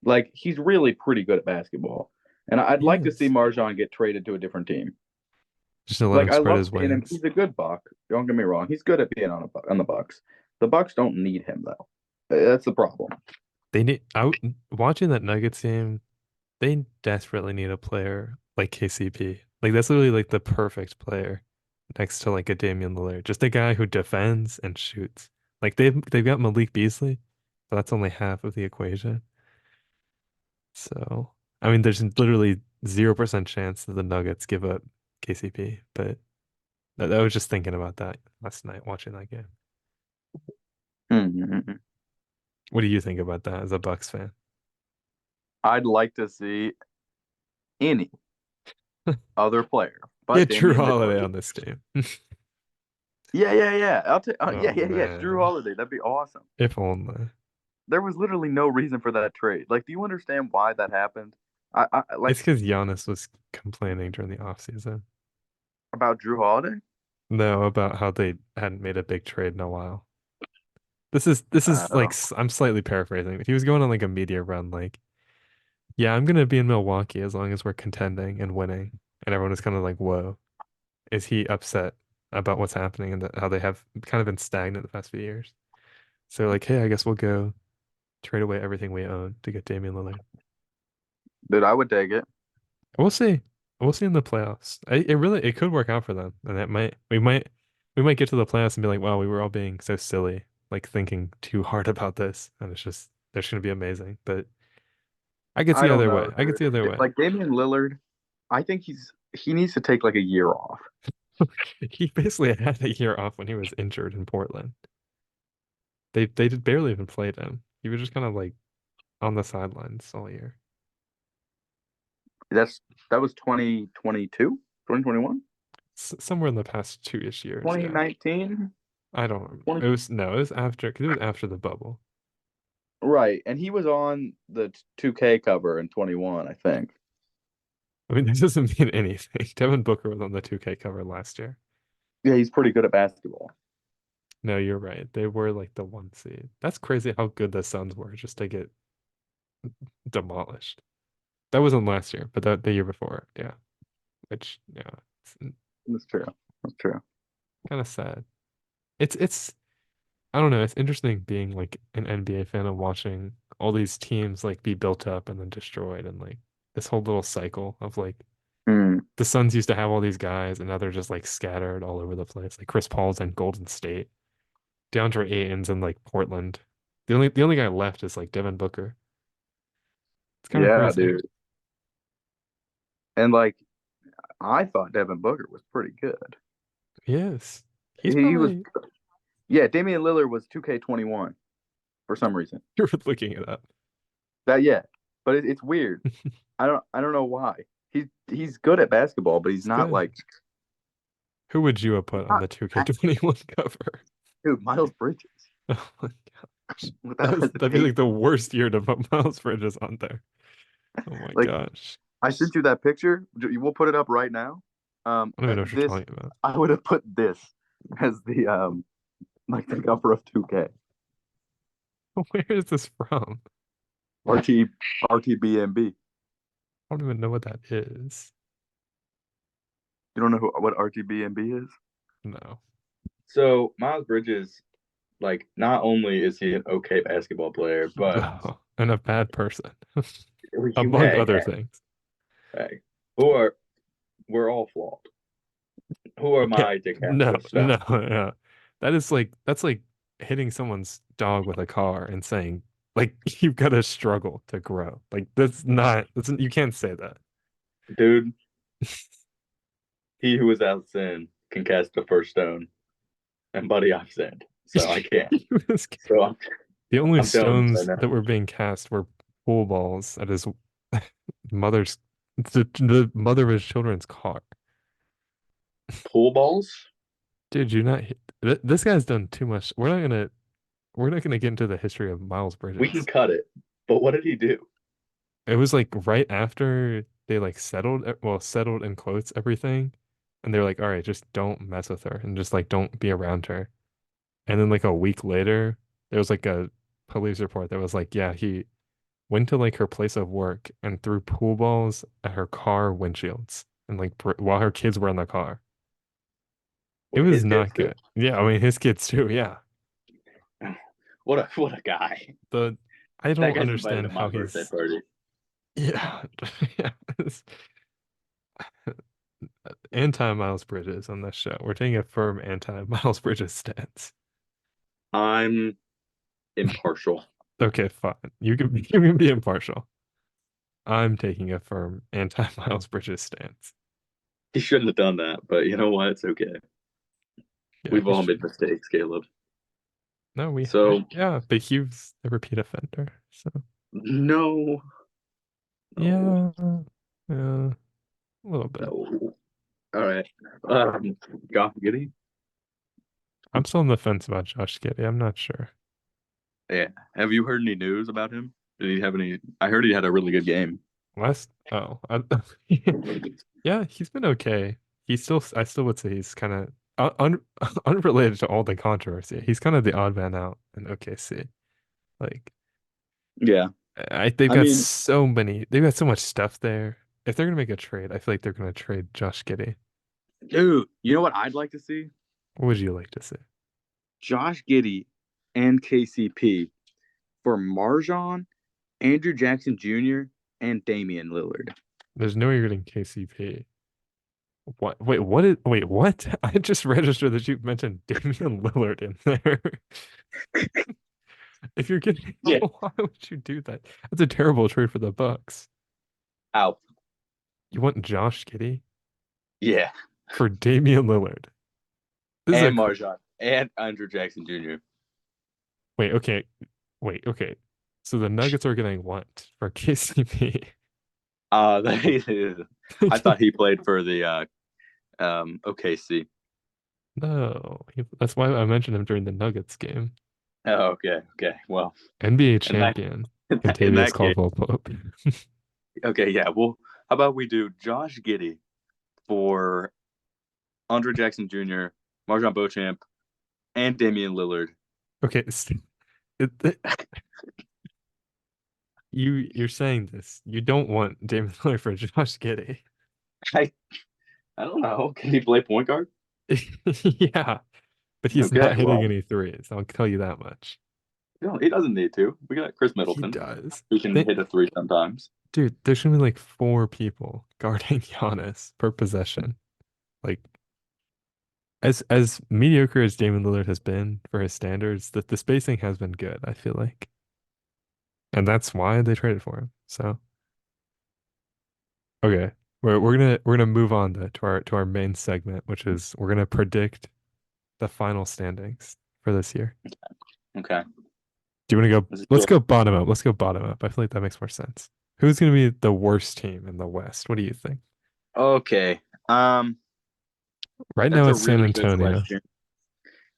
Like he's really pretty good at basketball. And I'd He like to see is. Marjon get traded to a different team. Just to let Like him I spread love his seeing him. wings. He's a good buck. Don't get me wrong. He's good at being on the Bucks. The Bucks don't need him though. That's the problem. They need out watching that Nuggets game, they desperately need a player like KCP. Like that's literally like the perfect player next to like a Damian Lillard. Just a guy who defends and shoots. Like they've got Malik Beasley, but that's only half of the equation. So I mean there's literally 0% chance that the Nuggets give up KCP, but I was just thinking about that last night watching that game. Mm-hmm. What do you think about that as a Bucks fan? I'd like to see any other player but Get Drew Damian Holiday Lillard. on this team. Yeah. I'll take. Oh Yeah. Drew man. Holiday. That'd be awesome. If only. There was literally no reason for that trade. Like, do you understand why that happened? I It's like. because Giannis was complaining during the offseason. About Drew Holiday? No, about how they hadn't made a big trade in a while. This is like Oh, I'm slightly paraphrasing. He was going on like a media run, like, yeah, I'm gonna be in Milwaukee as long as we're contending and winning. And everyone was kind of like, whoa, is he upset about what's happening and how they have kind of been stagnant the past few years? So like, hey, I guess we'll go trade away everything we own to get Damian Lillard. dude, I would take it. We'll see. We'll see in the playoffs. It could work out for them, and that might get to the playoffs and be like, wow, we were all being so silly, like thinking too hard about this, and it's just they're just gonna be amazing. But I could I see don't either know, way. I could dude. see either way. Like Damian Lillard, I think he needs to take like a year off. He basically had a year off when he was injured in Portland. They did barely even played him. He was just kind of like on the sidelines all year. That's that was 2022, 2021, Somewhere in the past 2-ish years, yeah. 2019, I don't remember. 20, It was no, it was after because it was after the bubble. right. And he was on the 2K cover in 21, I think. I mean, this doesn't mean anything. Devin Booker was on the 2K cover last year. Yeah, he's pretty good at basketball. No, you're right. They were like the 1 seed. That's crazy how good the Suns were just to get demolished. That wasn't last year, but the year before. Yeah. Which, yeah, it's That's true. That's true. kind of sad. It's I don't know, it's interesting being like an NBA fan and watching all these teams like be built up and then destroyed and like this whole little cycle of like Hmm. the Suns used to have all these guys and now they're just like scattered all over the place. Like Chris Paul's in Golden State. DeAndre Ayton's in like Portland. The only guy left is like Devin Booker. It's kind of Yeah, crazy. dude. And like I thought Devin Booker was pretty good. Yes. He's He was probably yeah, Damian Lillard was 2K21 for some reason. you're looking it up. That yeah, but it's weird. I don't know why. He's good at basketball, but he's It's not good. like Who would you have put on not, the 2K21 cover? dude, Miles Bridges Oh my gosh. without That'd be like hesitation. the worst year to put Miles Bridges on there. Oh my Like gosh. I sent you that picture. We'll put it up right now. I don't even know what you're This talking about. I would have put this as the like the cover of 2K. Where is this from? RT RTBMB. I don't even know what that is. You don't know what RTBMB is? No. So Miles Bridges, like, not only is he an okay basketball player, but No. And a bad person, among hey, other things. hey, who are we're all flawed. Who am Yeah. I to cast No, such no, stones? no. That's like hitting someone's dog with a car and saying, like, you've got to struggle to grow. Like, you can't say that. Dude, he who is without sin can cast the first stone, and buddy, I've sinned, so I can't. So The only I'm telling you right stones now, that were being cast were pool balls at his mother's, the mother of his children's car. pool balls. Dude, you not this guy's done too much. We're not gonna get into the history of Miles We can Bridges. cut it, but what did he do? It was like right after they like settled in quotes everything, and they're like, all right, just don't mess with her and just like don't be around her. And then like a week later, there was like a police report that was like, yeah, he went to like her place of work and threw pool balls at her car windshields and like while her kids were in the car. It What was his kids not do? good. Yeah, I mean his kids too. Yeah. What a guy! The I That don't guy's invited to understand my how birthday he's party. yeah. Yeah. Anti Miles Bridges on this show. We're taking a firm anti Miles Bridges stance. I'm impartial. Okay, fine. You can be impartial. I'm taking a firm anti Miles Bridges stance. He shouldn't have done that, but you know what? It's okay. Yeah, We've he all made should. mistakes, Caleb. No, So yeah, but Hugh's a repeat offender. So no, no, yeah, yeah, a little bit. no. All right. Goff Giddy. I'm still on the fence about Josh Giddey. I'm not sure. Yeah. Have you heard any news about him? Did he have any? I heard he had a really good game. Oh, yeah, he's been okay. I still would say he's kind of unrelated to all the controversy. He's kind of the odd man out in OKC. Like, Yeah. they've I got mean, so many, they've got so much stuff there. If they're gonna make a trade, I feel like they're gonna trade Josh Giddey. dude, you know what I'd like to see? What would you like to see? Josh Giddey and KCP for Marjon, Andrew Jackson Jr., and Damian Lillard. There's no way you're getting KCP. What? Wait, what is? Wait, what? I just registered that you mentioned Damian Lillard in there. If you're getting, Yeah. why would you do that? That's a terrible trade for the Bucks. Out. You want Josh Giddey Yeah. for Damian Lillard? This is a And Marjon and Andrew Jackson Jr. wait. Okay, wait. Okay, so the Nuggets are getting what for KCP? I thought he played for the OKC. No, that's why I mentioned him during the Nuggets game. Oh, okay, okay. Well, NBA in that champion, in Contavious that case, Caldwell Pope. okay, yeah. Well, how about we do Josh Giddey for Andre Jackson Jr., Marjon Beauchamp, and Damian Lillard. Okay, it, you're saying this. You don't want Damian Lillard for Josh Giddey. I I don't know. Can he play point guard? Yeah, but he's Okay, not hitting well, any threes. I'll tell you that much. he doesn't need to. We got Chris He Middleton, does. who can hit a three sometimes. Dude, there's gonna be like four people guarding Giannis per possession. Like as mediocre as Damian Lillard has been for his standards, the spacing has been good, I feel like. And that's why they traded for him. So okay. We're gonna move on to our main segment, which is we're gonna predict the final standings for this year. Okay, Do you want to go? this is Let's cool. go bottom up. Let's go bottom up. I feel like that makes more sense. Who's gonna be the worst team in the West? What do you think? Okay, Right that's now a it's San really good Antonio. question.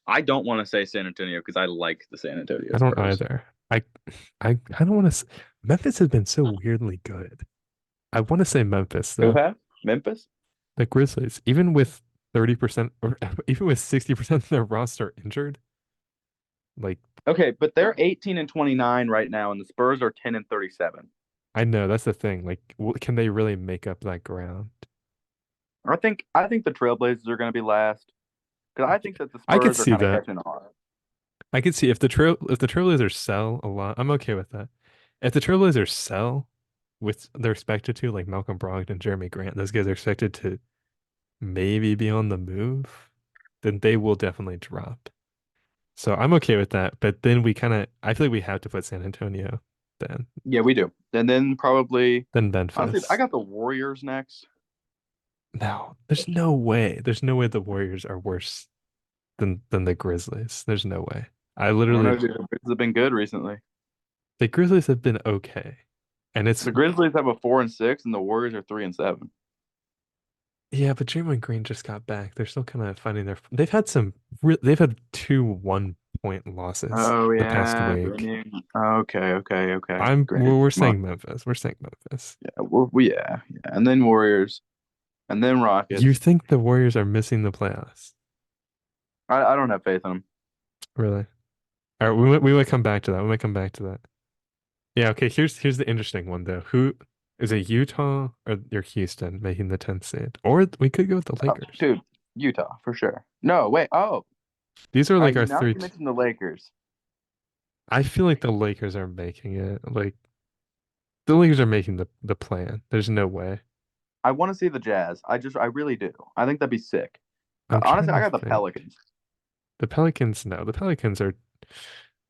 I don't want to say San Antonio because I like the San Antonio I don't Spurs. either. I don't want to. Memphis has been so weirdly good. I want to say Memphis Who though. have Memphis? The Grizzlies, even with 30% or even with 60% of their roster injured, like Okay, but they're 18-29 right now, and the Spurs are 10-37. I know that's the thing. Like, can they really make up that ground? I think the Trailblazers are going to be last because I think that the I could Spurs are see kind of that. catching on. I could see if the Trailblazers sell a lot, I'm okay with that. If the Trailblazers sell with they're expected to, like Malcolm Brogdon, Jeremy Grant, those guys are expected to maybe be on the move, then they will definitely drop. So I'm okay with that. But then I feel like we have to put San Antonio then. Yeah, we do. And then probably, Then honestly, I Memphis. got the Warriors next. No, there's no way. There's no way the Warriors are worse than the Grizzlies. There's no way. I I don't literally know, dude. The Grizzlies have been good recently. the Grizzlies have been okay. And it's The Grizzlies have a 4-6, and the Warriors are 3-7. yeah, but Draymond Green just got back. They're still kind of finding their they've had two 1 point losses Oh the past yeah, week. Green. Okay, okay, okay. We're Come on. saying Memphis. We're saying Memphis. Yeah, yeah. And then Warriors, and then You Rockets. think the Warriors are missing the playoffs? I don't have faith in them. Really? All right, we might come back to that. We might come back to that. Yeah, okay, here's the interesting one though. Who is it Utah or Houston making the 10th seed? Or we could go with the Oh, Lakers. dude, Utah for sure. No, wait. Oh, These are like our now that three. you mentioned the Lakers, I feel like the Lakers are making it. Like the Lakers are making the plan. There's no way. I want to see the Jazz. I really do. I think that'd be sick. I'm Honestly, trying I to got the think. Pelicans. The Pelicans, no. The Pelicans are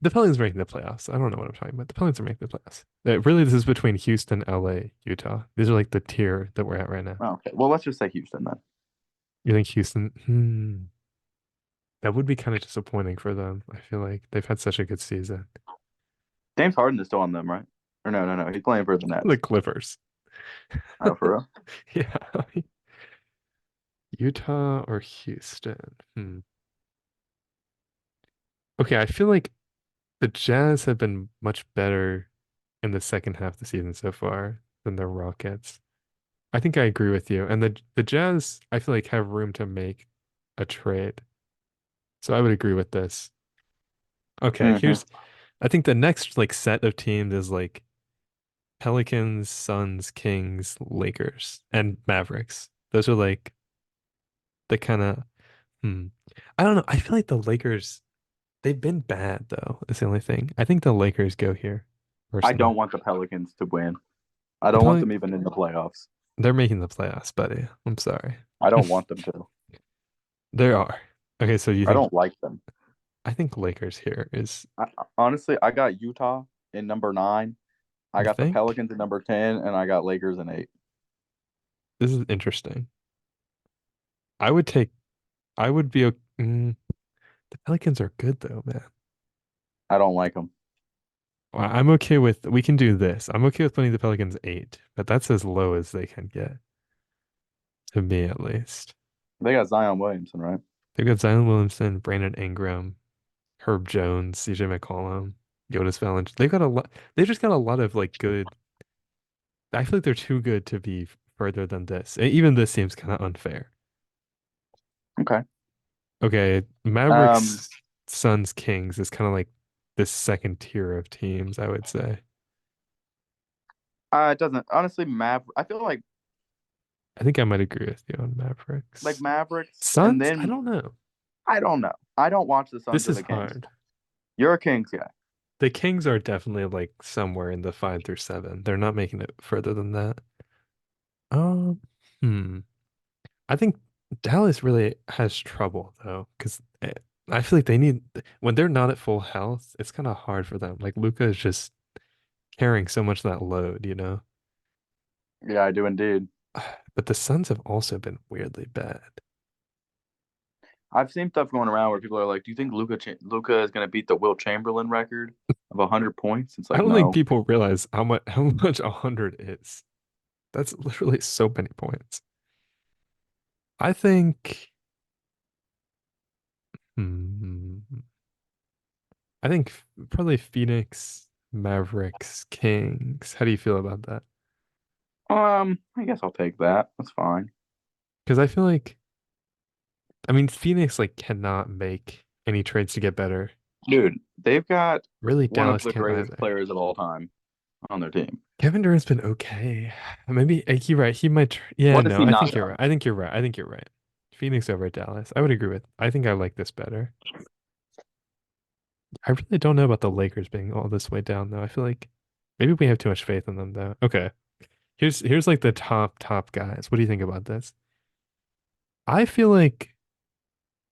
making the playoffs. I don't know what I'm talking about. The Pelicans are making the playoffs. Really, this is between Houston, LA, Utah. These are like the tier that we're at right now. Oh, okay, well, let's just say Houston then. You think Houston? That would be kind of disappointing for them. I feel like they've had such a good season. James Harden is still on them, right? Or no, no, no. He's playing for the The Nets. Clippers. Oh, for real? Yeah. Utah or Houston? Okay, I feel like the Jazz have been much better in the second half of the season so far than the Rockets. I think I agree with you. And the Jazz, I feel like have room to make a trade. So I would agree with this. Okay, Hmm. here's I think the next like set of teams is like Pelicans, Suns, Kings, Lakers, and Mavericks. Those are like the kind of hmm. I don't know. I feel like the Lakers, they've been bad though. Is the only thing. I think the Lakers go here I personally. don't want the Pelicans to win. I The don't want Pel them even in the playoffs. they're making the playoffs, buddy. I'm sorry. I don't want them to. There are. Okay, so you I think don't like them. I think Lakers here is Honestly, I got Utah in number 9. I you got the think Pelicans in number 10, and I got Lakers in 8. this is interesting. I would take I would be the Pelicans are good though, man. I don't like them. I'm okay with we can do this. I'm okay with putting the Pelicans 8, but that's as low as they can get, to me at least. They got Zion Williamson, right? They've got Zion Williamson, Brandon Ingram, Herb Jones, CJ McCollum, Jonas Valanciunas. They've got a lot. They just got a lot of like good. I feel like they're too good to be further than this. Even this seems kind of unfair. Okay. Okay, Um, Mavericks, Suns, Kings is kind of like this second tier of teams, I would say. it doesn't honestly. I feel I think I might agree with you on Mavericks. Mavericks, and Suns, I then don't know. I don't know. I don't watch the Suns This or is the Kings. hard. You're a Kings guy. The Kings are definitely like somewhere in the 5 through 7. They're not making it further than that. Um, hmm. I think Dallas really has trouble though, because I feel like they need when they're not at full health, it's kind of hard for them. Like Luca is just carrying so much of that load, you know. Yeah, I do indeed. But the Suns have also been weirdly bad. I've seen stuff going around where people are like, "Do you think Luca is going to beat the Wilt Chamberlain record of 100 points?" It's I like, don't think no. people realize how much 100 is. That's literally so many points. I think hmm, I think probably Phoenix, Mavericks, Kings. How do you feel about that? I guess I'll take that. That's fine, Because I feel like I mean Phoenix like cannot make any trades to get better. dude. They've got Really, one of Dallas the can't greatest either. players of all time on their team. Kevin Durant's been okay. Maybe you're right. He might. Yeah, What has no, he I not think you're done? right. I think you're right. I think you're right. Phoenix over Dallas. I would agree with. I think I like this better. I really don't know about the Lakers being all this way down though. I feel like maybe we have too much faith in them though. Okay. Here's like the top guys. What do you think about this? I feel like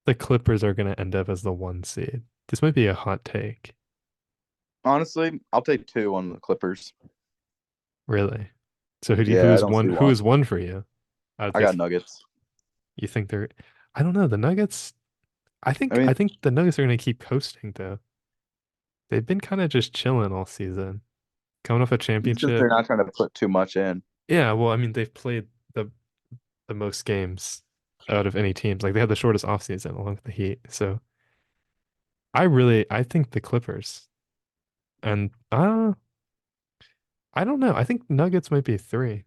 the Clippers are going to end up as the 1 seed. This might be a hot take. Honestly, I'll take 2 on the Clippers. Really? So who Yeah, I is don't see one who why. is one for you? Out of I got this, Nuggets. you think they're I don't know, the Nuggets I I mean, think the Nuggets are going to keep coasting though. They've been kind of just chilling all season. Coming off a it's because they're championship. not trying to put too much in. Yeah, well, I mean, they've played the most games out of any teams. Like they had the shortest offseason along with the Heat. So I think the Clippers. And I don't know. I think Nuggets might be 3.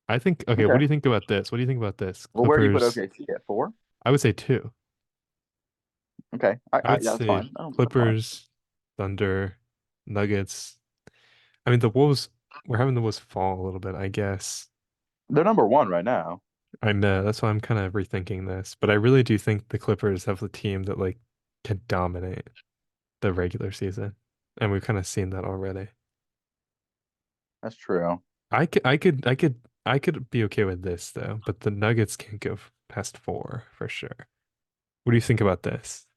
I think okay, what Okay. do you think about this? What do you think about this? Well, where do you put Clippers, OKC at 4? I would say 2. Okay. I would Yeah, that's say fine. That's fine. Clippers, Thunder, Nuggets. I mean the Wolves we're having the Wolves fall a little bit, I guess. They're number 1 right now. I know, that's why I'm kind of rethinking this. But I really do think the Clippers have the team that like can dominate the regular season. And we've kind of seen that already. That's true. I could be okay with this though, but the Nuggets can't go past 4 for sure. What do you think about this?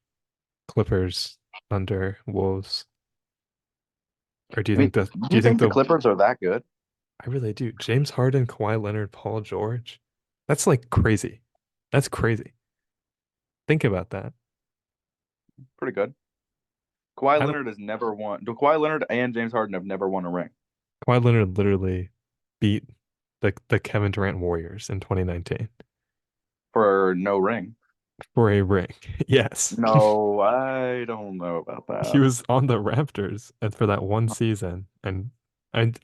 Clippers, Thunder, Wolves, or I mean, do do you you think think the the Clippers are that good? I really do. James Harden, Kawhi Leonard, Paul George. That's like crazy. That's crazy. Think about that. Pretty good. Kawhi I don't Leonard has never won. Kawhi Leonard and James Harden have never won a ring Kawhi Leonard literally beat the Kevin Durant Warriors in 2019 for no ring. for a ring. Yes. No, I don't know about He that. was on the Raptors and for that one season and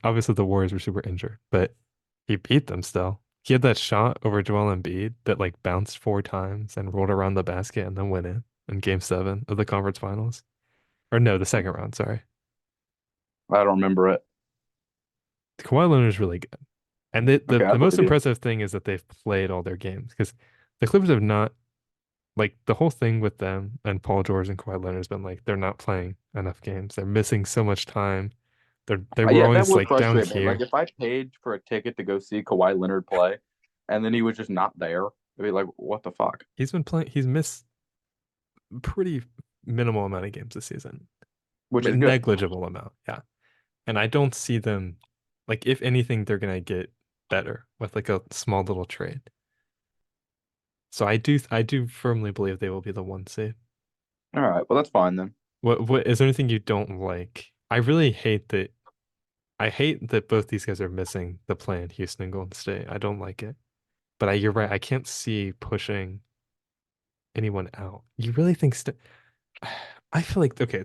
obviously the Warriors were super injured, but he beat them still. He had that shot over Joel Embiid that like bounced 4 times and rolled around the basket and then went in game 7 of the conference finals. Or no, the second round, sorry. I don't remember it. Kawhi Leonard's really good. And the, the, Okay, I the most believe you. impressive thing is that they've played all their games because the Clippers have not like the whole thing with them and Paul George and Kawhi Leonard has been like they're not playing enough games. They're missing so much time. They were Yeah, that always would like down frustrate me. Like here. if I paid for a ticket to go see Kawhi Leonard play, and then he was just not there, I'd be like, what the fuck? He's missed pretty minimal amount of games this season. Which is good. Negligible amount, yeah. And I don't see them like if anything, they're gonna get better with like a small little trade. So I do firmly believe they will be the 1 seed. All right, well that's fine then. What is there anything you don't like? I hate that both these guys are missing the play in Houston and Golden State. I don't like it. But you're right. I can't see pushing anyone out. You really think I feel like okay,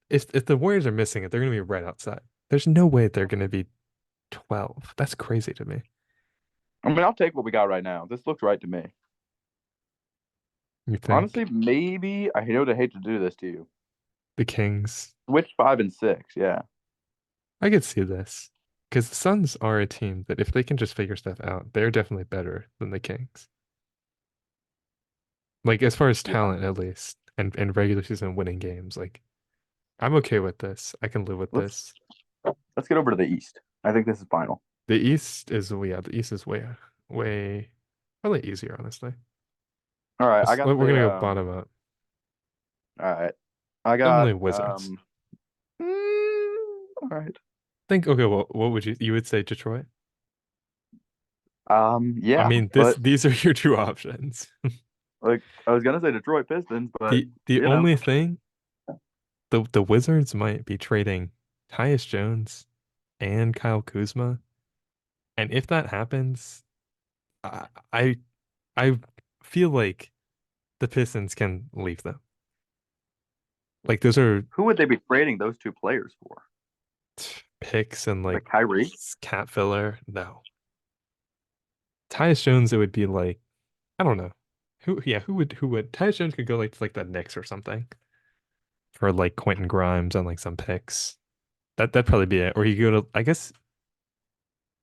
if the Warriors are missing it, they're gonna be right outside. There's no way they're gonna be 12. That's crazy to me. I mean, I'll take what we got right now. This looks right to me. You Honestly, think maybe I know to hate to do this to you. the Kings? Switch 5 and 6. Yeah, I could see this because the Suns are a team that if they can just figure stuff out, they're definitely better than the Kings. Like as far as yeah. talent, at least, and regular season winning games. Like I'm okay with this. I can live with Let's this. let's get over to the East. I think this is final. The East is way probably easier, honestly. All right, I got We're the gonna go bottom up. all right. I got Definitely Wizards. all right. Think okay, well, what would you would say Detroit? I Yeah, mean, but these are your two options. like I was gonna say Detroit Pistons, but The you know, only thing the Wizards might be trading Tyus Jones and Kyle Kuzma, and if that happens, I I, I feel like the Pistons can leave them. Like those are who would they be trading those two players for? picks and like Like Kyrie? cat filler. No, Tyus Jones, it would be like I don't know who. Yeah, who would Tyus Jones could go like to like the Knicks or something for like Quentin Grimes and like some picks. That'd probably be it. Or you go to I guess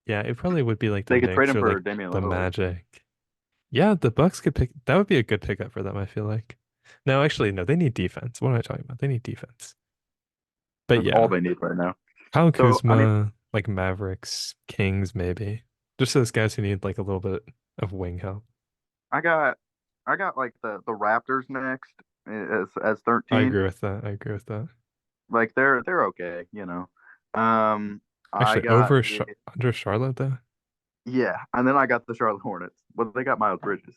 yeah, it probably would be like the They could trade Knicks him or like for Damian the Lillard. Magic. Yeah, the Bucks could pick. That would be a good pickup for them. I feel like. No, actually, no. They need defense. What am I talking about? They need defense. But That's all yeah, they need right now. Kyle So I mean, Kuzma, like Mavericks, Kings, maybe. Just those guys who need like a little bit of wing help. I got I got like the Raptors next as I 13. agree with that. I agree with that. Like they're okay, you know. I Actually, got the under Charlotte though. yeah, and then I got the Charlotte Hornets. But they got Miles Bridges,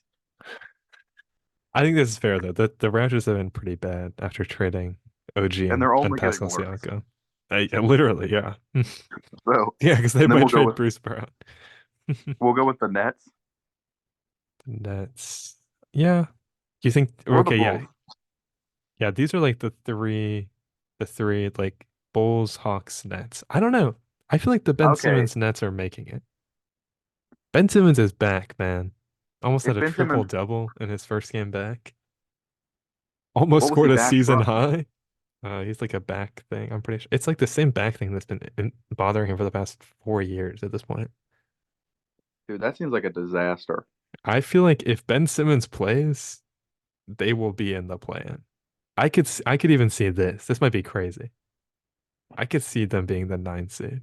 I think this is fair though. The Raptors have been pretty bad after trading OG and and, they're and only getting Pascal worse. Siakam. Literally, yeah. So Yeah, because they and then might trade Bruce Brown. we'll go with the Nets That's yeah. Do you think or the okay, Bulls. yeah. Yeah, these are like the three like Bulls, Hawks, Nets. I don't know. I feel like the Ben Okay, Simmons Nets are making it. Ben Simmons is back, man. Almost had if a Ben triple Simmons, double in his first game back. Almost what was he scored a back season from? high. He's like a back thing. I'm pretty sure it's like the same back thing that's been bothering him for the past 4 years at this point. Dude, that seems like a disaster. I feel like if Ben Simmons plays, they will be in the plan. I could even see this. This might be crazy. I could see them being the 9 seed.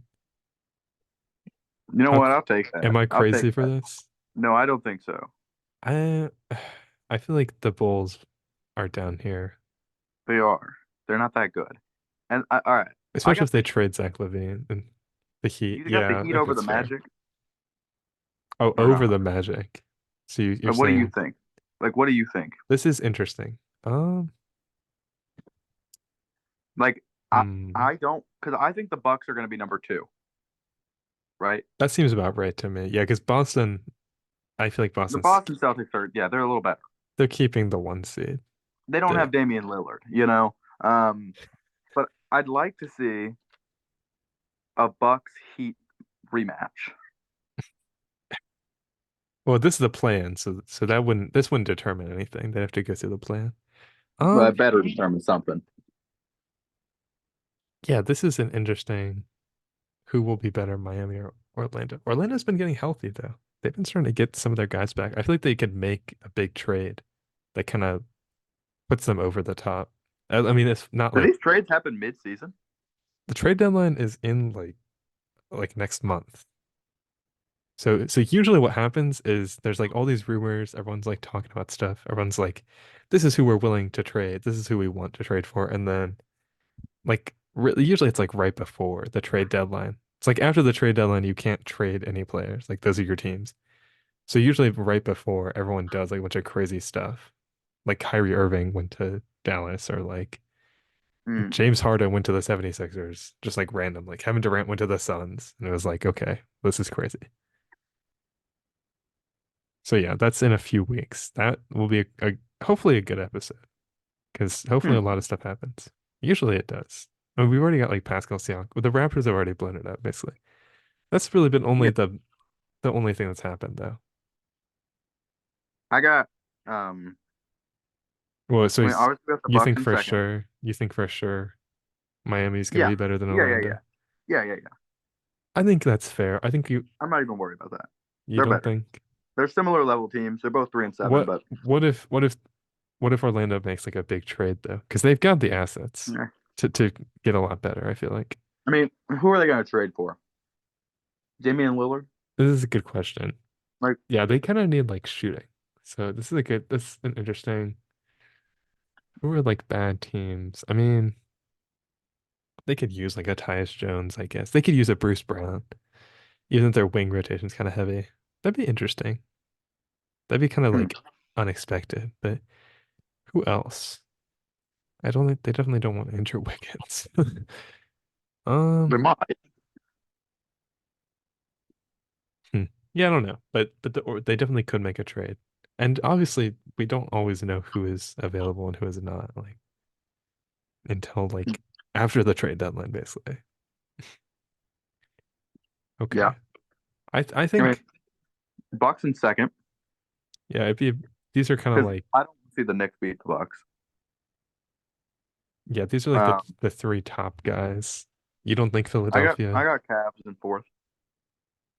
You know How what? I'll take that. am I I'll take crazy for that. this? No, I don't think so. I I feel like the Bulls are down here, They are. They're not that good. And all right, I especially if got they the trade Zach LaVine and the Heat. you got the Yeah, I Heat think over the that's fair. Magic Oh, or over not? the Magic. So you're What do you saying think? Like, what do you think? this is interesting. Like, I Hmm, I don't because I think the Bucks are going to be number two, right? that seems about right to me. Yeah, because Boston, I feel like The Boston's Boston Celtics are yeah, they're a little better. they're keeping the 1 seed. They don't The have Damian Lillard, you know. Um, but I'd like to see a Bucks Heat rematch. Well, this is the plan, so this wouldn't determine anything. They have to go through the plan. Well, Um, that better determine something. yeah, this is an interesting who will be better, Miami or Orlando. Orlando's been getting healthy though. They've been starting to get some of their guys back. I feel like they could make a big trade that kind of puts them over the top. I mean, it's not Do like these trades happen mid-season? the trade deadline is in like next month. So usually what happens is there's like all these rumors, everyone's like talking about stuff. Everyone's like, this is who we're willing to trade. This is who we want to trade for. And then like usually it's like right before the trade deadline. It's like after the trade deadline, you can't trade any players. Like those are your teams. So usually right before everyone does like a bunch of crazy stuff. Like Kyrie Irving went to Dallas or like Mm. James Harden went to the 76ers, just like random. Like Kevin Durant went to the Suns. And it was like, okay, this is crazy. So yeah, that's in a few weeks. That will be hopefully a good episode because hopefully Hmm. a lot of stuff happens. Usually it does. I mean, we've already got like Pascal Siakam. The Raptors have already blown it up, basically. That's really been only Yeah, the only thing that's happened though. I got. Um, Well, so I mean, obviously we got the you Bucks think in for second. sure, Miami's gonna Yeah, be better than yeah, yeah, Orlando? yeah, yeah, yeah, yeah. I think that's fair. I think I'm not even worried about that. you They're don't better. think They're similar level teams. They're both 3-7, what but what if Orlando makes like a big trade though? Because they've got the assets yeah. to get a lot better, I feel like. I mean, who are they going to trade for? Damian Lillard? This is a good question. Like, Yeah, they kind of need like shooting. So this is an interesting. Who are like bad teams? I mean, they could use like a Tyus Jones, I guess. They could use a Bruce Brown, even if their wing rotation's kind of heavy. That'd be interesting. That'd be kind of hmm, like unexpected. But who else? I don't think they definitely don't want Andrew Wiggins. they Um, might. hmm. Yeah, I don't know, or they definitely could make a trade. And obviously, we don't always know who is available and who is not, like until like after the trade deadline, basically. Yeah. Okay. I I mean, think Bucks in second yeah, it'd be these are kind of because like I don't see the Knicks beat the Bucks. yeah, these are like Um, the three top guys. You don't think I Philadelphia got Cavs in fourth.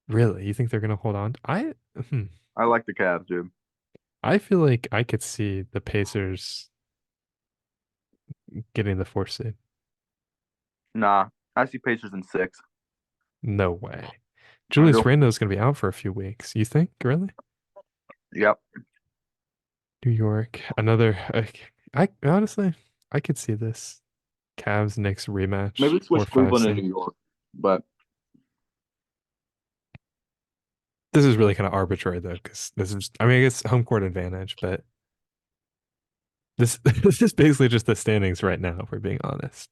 really? You think they're gonna hold on? I like the Cavs, dude. I feel like I could see the Pacers getting the fourth seed. Nah, I see Pacers in six. No way. I Julius do. Randle's gonna be out for a few weeks. You think? Really? Yep. New York, another. I honestly, I could see this Cavs Knicks rematch Maybe or switch five Cleveland and seed. New York, but This is really kind of arbitrary though, because this is. I mean, I guess home court advantage, but this this is basically just the standings right now. If we're being honest,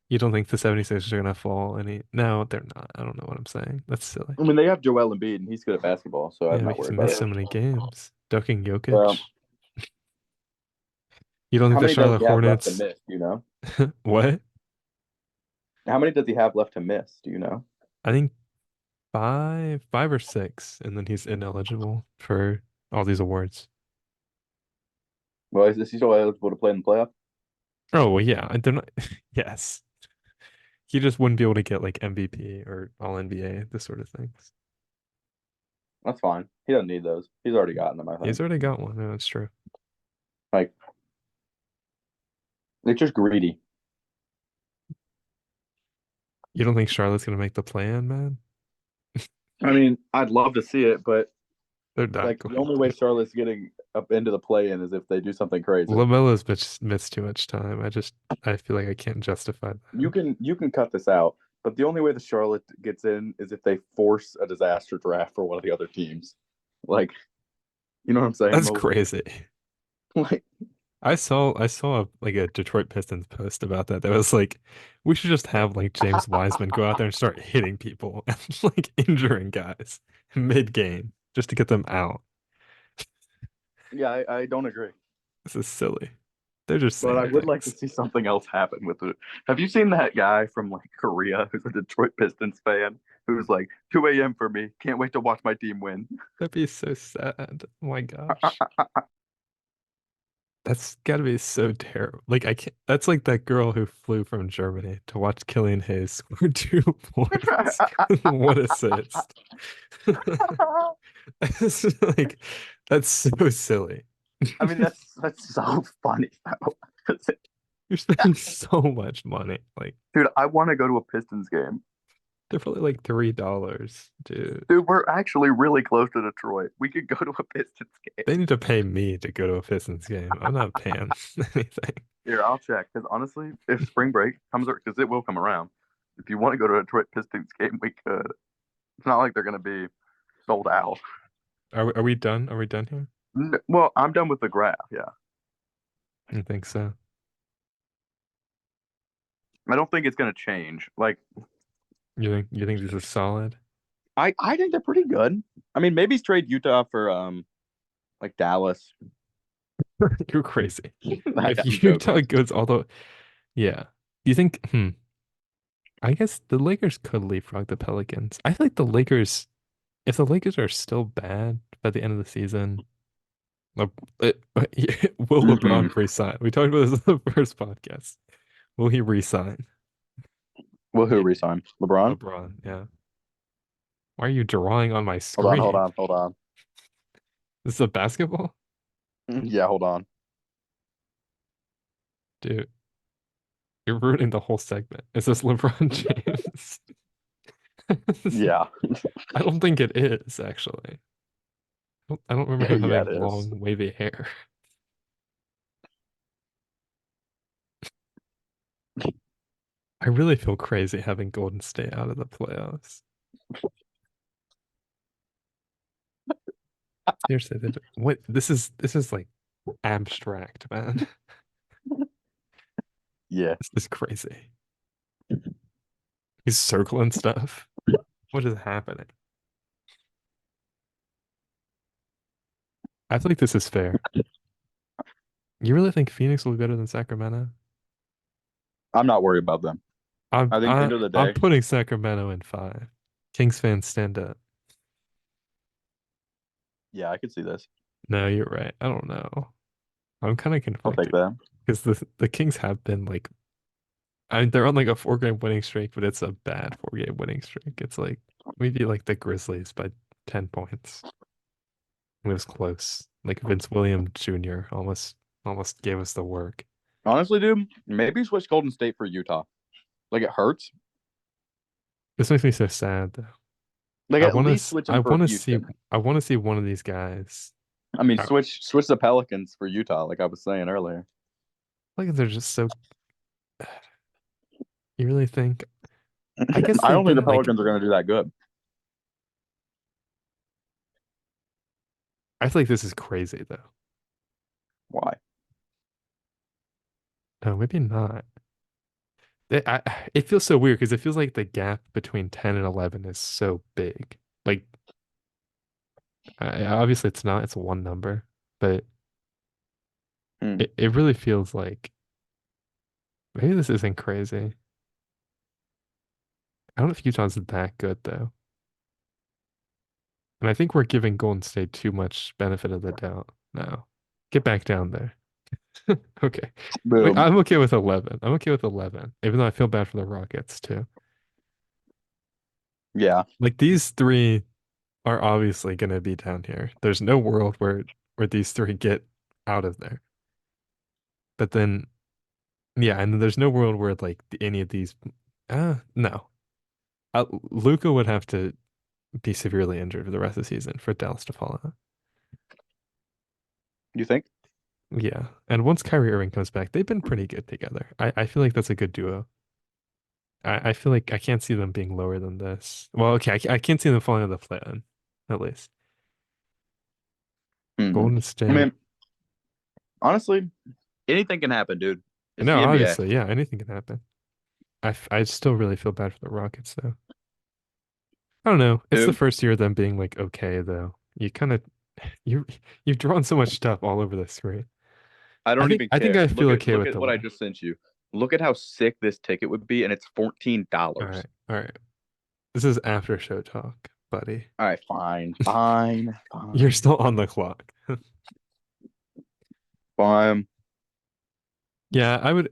you don't think the 76ers are gonna fall any? No, they're not. I don't know what I'm saying. That's silly. I mean they have Joel Embiid and he's good at basketball, so I'm Yeah, but not he's worried about missed so it. many games. Ducking Well, Jokic. You don't think how the many does Charlotte he have left to Hornets? miss? Do you know? What? How many does he have left to miss? Do you know? I think five or six, and then he's ineligible for all these awards. Well, is he still eligible to play in the playoff? Oh, well, yeah, they're not. Yes, he just wouldn't be able to get like MVP or All NBA, this sort of things. That's fine. He doesn't need those. He's already gotten them, I He's think. already got one. No, that's true. Like it's just greedy. You don't think Charlotte's gonna make the plan, man? I mean, I'd love to see it, but They're not like the going only way to. Charlotte's getting up into the play-in is if they do something crazy. Lamelo's missed too much time. I feel like I can't justify You that. can cut this out, but the only way the Charlotte gets in is if they force a disaster draft for one of the other teams. Like, you know what I'm saying, That's Mobley? crazy. Like, I saw like a Detroit Pistons post about that. That was like, we should just have like James Wiseman go out there and start hitting people and like injuring guys mid game just to get them out. yeah, I don't agree, This is silly. They're just but I saying would like to things. see something else happen with it. Have you seen that guy from like Korea who's a Detroit Pistons fan? who's like 2 a.m. for me. Can't wait to watch my team win. That'd be so sad. Oh my gosh. That's gotta be so terrible. Like I can't. That's like that girl who flew from Germany to watch Killian Hayes score 2 points, one assist. That's like that's so silly. I mean, that's so funny though. You're spending so much money. Like Dude, I want to go to a Pistons game. they're probably like $3, dude. Dude, we're actually really close to Detroit. We could go to a Pistons game. They need to pay me to go to a Pistons game. I'm not paying anything. Here, I'll check. Because honestly, if spring break comes, because it will come around, if you want to go to a Detroit Pistons game, we could. It's not like they're going to be sold out. Are we done? Are we done here? Well, I'm done with the graph. Yeah. I think so. I don't think it's going to change. Like, You think this is solid? I think they're pretty good. I mean, maybe trade Utah for like Dallas. You're crazy. I'm If joking. Utah goes all the yeah. You think I guess the Lakers could leapfrog the Pelicans. I feel like the Lakers if the Lakers are still bad by the end of the season, Le- will Mhm. LeBron resign? We talked about this in the first podcast. Will he resign? Well, who Yeah, resign? LeBron? LeBron, yeah. Why are you drawing on my Hold on, hold screen? on, hold on. This is a basketball? Yeah, hold on. Dude, you're ruining the whole segment. Is this LeBron James? Yeah. I don't think it is, actually. I don't remember him Yeah, having it is. long, wavy hair. I really feel crazy having Golden State out of the playoffs. Seriously, what this is like abstract, man. Yeah. This is crazy. He's circling stuff. What is happening? I feel like this is fair. You really think Phoenix will be better than Sacramento? I'm not worried about them. I'm I think I, end of the I'm day, putting Sacramento in 5. Kings fans stand up. yeah, I could see this. No, you're right. I don't know. I'm kind of I'll take conflicted that. because the Kings have been like I mean they're on like a 4 game winning streak, but it's a bad 4 game winning streak. It's like we beat like the Grizzlies by 10 points. It was close. Like Vince Williams Jr. almost gave us the work. Honestly, dude, maybe switch Golden State for Utah. Like it hurts. This makes me so sad though. Like I at want least to switch I them for want to see Houston. I want to see one of these guys. I mean, I switch the Pelicans for Utah, like I was saying earlier. like they're just so. You really think? I guess I they've don't think the been like. Pelicans are going to do that good. I feel like this is crazy though. Why? No, maybe not. It feels so weird because it feels like the gap between 10 and 11 is so big. Like, obviously it's not, it's one number, but Hmm. it really feels like maybe this isn't crazy. I don't know if Utah's that good though. And I think we're giving Golden State too much benefit of the doubt now. Get back down there. Okay. Boom. I'm okay with 11. I'm okay with 11, even though I feel bad for the Rockets too. Yeah. Like these three are obviously going to be down here. There's no world where these three get out of there. But then, yeah, and there's no world where like any of these. No. Luca would have to be severely injured for the rest of the season for Dallas to fall out. You think? Yeah, and once Kyrie Irving comes back, they've been pretty good together. I feel like that's a good duo. I feel like I can't see them being lower than this. Well, okay, I can't see them falling to the play-in, at least. Hmm. Golden I State. mean, honestly, anything can happen, dude. It's No, the NBA. obviously, yeah, anything can happen. I still really feel bad for the Rockets though. I don't know. It's the Dude, first year of them being like okay though. You kind of you you've drawn so much stuff all over the screen. I I don't think even I think care. I feel Look at okay look with at the what I win. just sent you. Look at how sick this ticket would be, and it's All $14. right, all right. This is after show talk, buddy. All right, fine, fine, You're fine, still on the clock. fine. Yeah, I would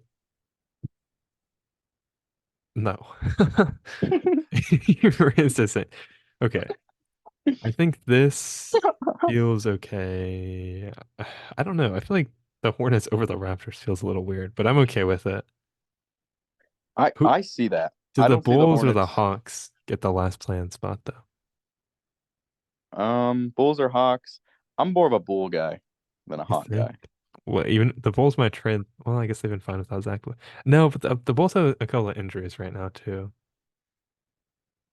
no. You're insistent. Okay. I think this feels okay. I don't know. I feel like the Hornets over the Raptors feels a little weird, but I'm okay with it. I Who I see that. did I the don't see the Bulls or the Hornets. Hawks get the last plan spot though? Bulls or Hawks. I'm more of a Bull guy than a You Hawk think? guy. Well, even the Bulls might trade. Well, I guess they've been fine without Zach. No, but the Bulls have a couple of injuries right now too.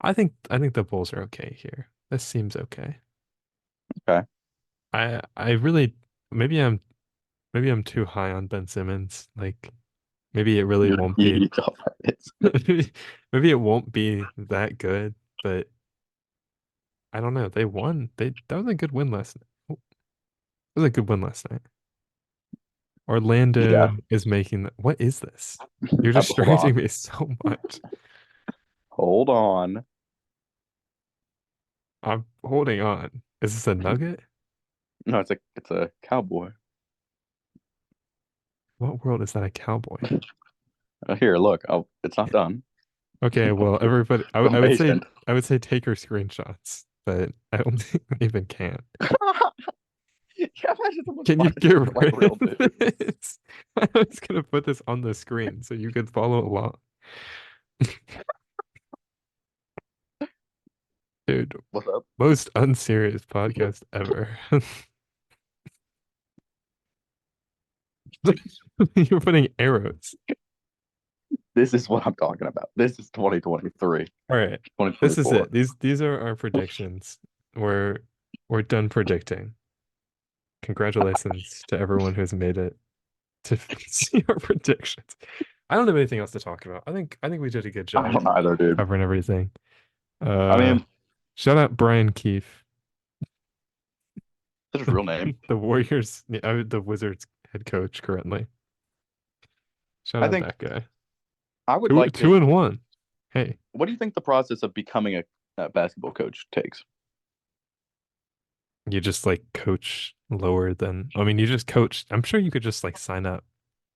I think the Bulls are okay here. This seems okay. Okay. I really maybe I'm too high on Ben Simmons. Like maybe it really You, won't you, be you thought it's maybe it won't be that good, but I don't know. They won. That was a good win last night. It was a good win last night. yeah. Orlando is making what is this? You're Hold distracting on. me so much. Hold on. I'm holding on. Is this a nugget? No, it's a cowboy. What world is that a cowboy? Here, look. Oh, it's not done. Okay, well, everybody, I'm patient. I would say take your screenshots, but I don't think they even can. Yeah, imagine someone's Can you finding get this for like rid real of dude. this? I was gonna put this on the screen so you could follow along. Dude, What's up? most unserious podcast ever. You're putting arrows. This is what I'm talking about. This is 2023, All right. This is 2024. it. These are our predictions. We're we're done predicting. Congratulations to everyone who's made it to see our predictions. I don't have anything else to talk about. I think we did a good I job don't either, dude. covering everything. I Uh, mean, shout out Brian Keefe, that's his real name. the Warriors, the Wizards head coach currently. Shout I out think that guy. I would Two like to. two and one. Hey, What do you think the process of becoming a basketball coach takes? you just like coach lower than. I mean, you just coach. I'm sure you could just like sign up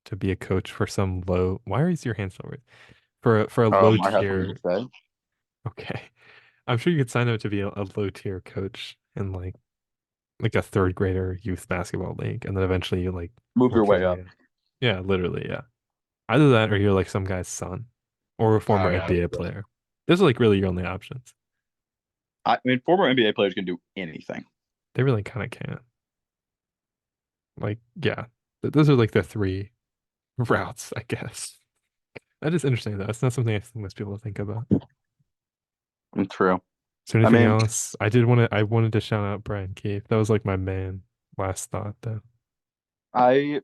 to be a coach for some low. Why is your hand so weird? For a low I have something to tier. say. Okay, I'm sure you could sign up to be a low tier coach in like a third grader youth basketball league, and then eventually you like Move your work your way way up. up. Yeah, literally, yeah. Either that or you're like some guy's son or a Oh former yeah, that's NBA true. player. Those are like really your only options. I mean, former NBA players can do anything. They really kind of can't. Like, yeah, those are like the three routes, I guess. That is interesting though. It's not something I think most people think about. True. Is there I anything mean, else? I wanted to shout out Brian Keefe. That was like my main last thought though. I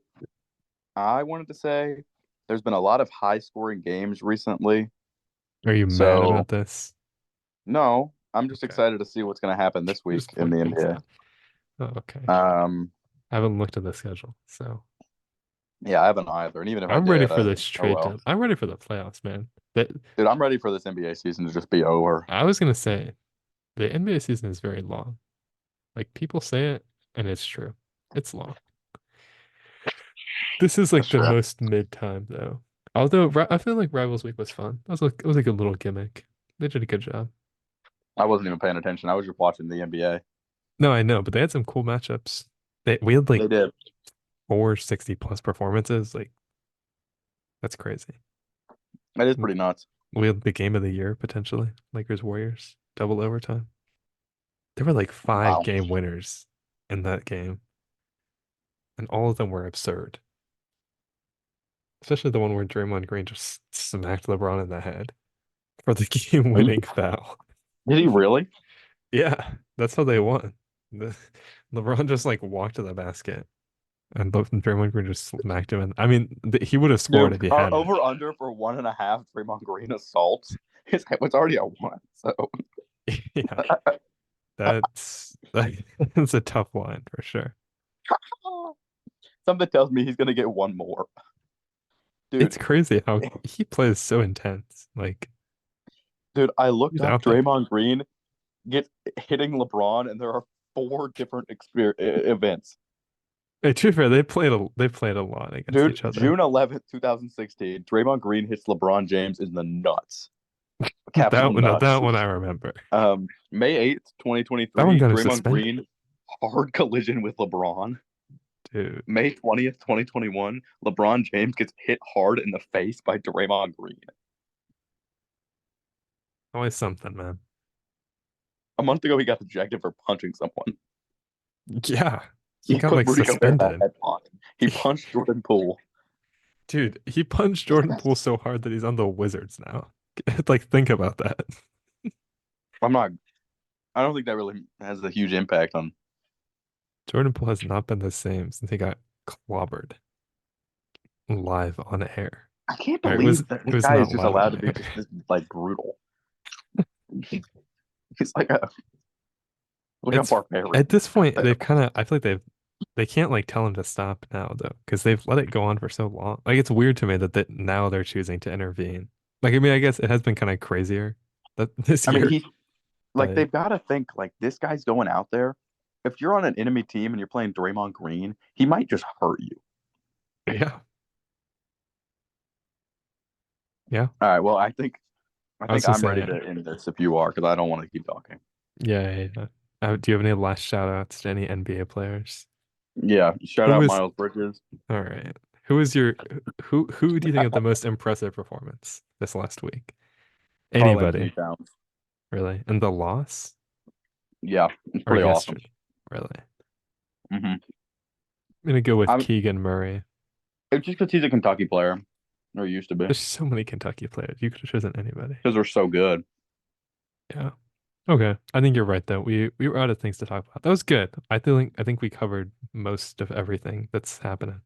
I wanted to say there's been a lot of high scoring games recently. Are you mad So about this? no, I'm just Okay. excited to see what's going to happen this week Just in point the things out. NBA. Oh, okay. Um, I haven't looked at the schedule, so yeah, I haven't either. And even if I I'm ready did, for this oh trade well. deadline. I'm ready for the playoffs, man. That Dude, I'm ready for this NBA season to just be over. I was gonna say the NBA season is very long. Like people say it, and it's true. It's long. This is like That's the true. most mid time though. Although I feel like Rivals Week was fun. It was like a little gimmick. They did a good job. I wasn't even paying attention. I was just watching the NBA. No, I know, but they had some cool matchups. We had like They did. 460 plus performances. Like that's crazy. It is pretty nuts. We had the game of the year potentially. Lakers Warriors double overtime. There were like five Wow. game winners in that game, and all of them were absurd. Especially the one where Draymond Green just smacked LeBron in the head for the game-winning foul. Did he really? Yeah, that's how they won. LeBron just like walked to the basket, and Draymond Green just smacked him. And I mean, he would have scored Dude, if he had it. over under for 1.5 Draymond Green assaults. It's already a one. So Yeah, that's a tough line for sure. something tells me he's gonna get one more. It's Dude, crazy how he plays so intense. Like Dude, I looked He's up out there. Draymond Green get hitting LeBron, and there are four different events. Hey, to be fair, they played a lot against Dude, each other. June 11th, 2016, Draymond Green hits LeBron James in the nuts. Capital That nuts. one I remember. May 8th, That one 2023, got him Draymond suspended, Green hard collision with LeBron. dude. May 20th, 2021, LeBron James gets hit hard in the face by Draymond Green. Always something, man. A month ago, he got ejected for punching someone. Yeah, he He got put like Rudy Gobert in that suspended. head lock. He punched Jordan Poole. Dude, he punched Jordan Poole so hard that he's on the Wizards now. Like, think about that. I'm not. I don't think that really has a huge impact on. Jordan Poole has not been the same since he got clobbered live on air. I can't Or believe that it this was guy is not just live on allowed to be air. just this like brutal. He's like a It's barbarian at this out point there. they've kind of I feel like they can't like tell him to stop now though because they've let it go on for so long. Like it's weird to me that now they're choosing to intervene. Like I mean I guess it has been kind of crazier that this I mean, year, he like but they've got to think like this guy's going out there. If you're on an enemy team and you're playing Draymond Green, he might just hurt you. yeah, yeah. All right. Well, I I was think gonna I'm ready say to end this if you are, because I don't want to keep talking. yeah. Do you have any last shout outs to any NBA players? Yeah. Shout Who out is Miles Bridges. all right? Who is your who do you think had the most impressive performance this last week? Carl Anthony Anybody, Towns. really? And the loss Yeah, it's or pretty awesome. yesterday? Really? Hmm. I'm gonna go with I'm Keegan Murray. it's just because he's a Kentucky player, or used to be, There's so many Kentucky players. You could have chosen anybody. because we're so good. Yeah. Okay. I think you're right though. We were out of things to talk about. That was good. I think we covered most of everything that's happening.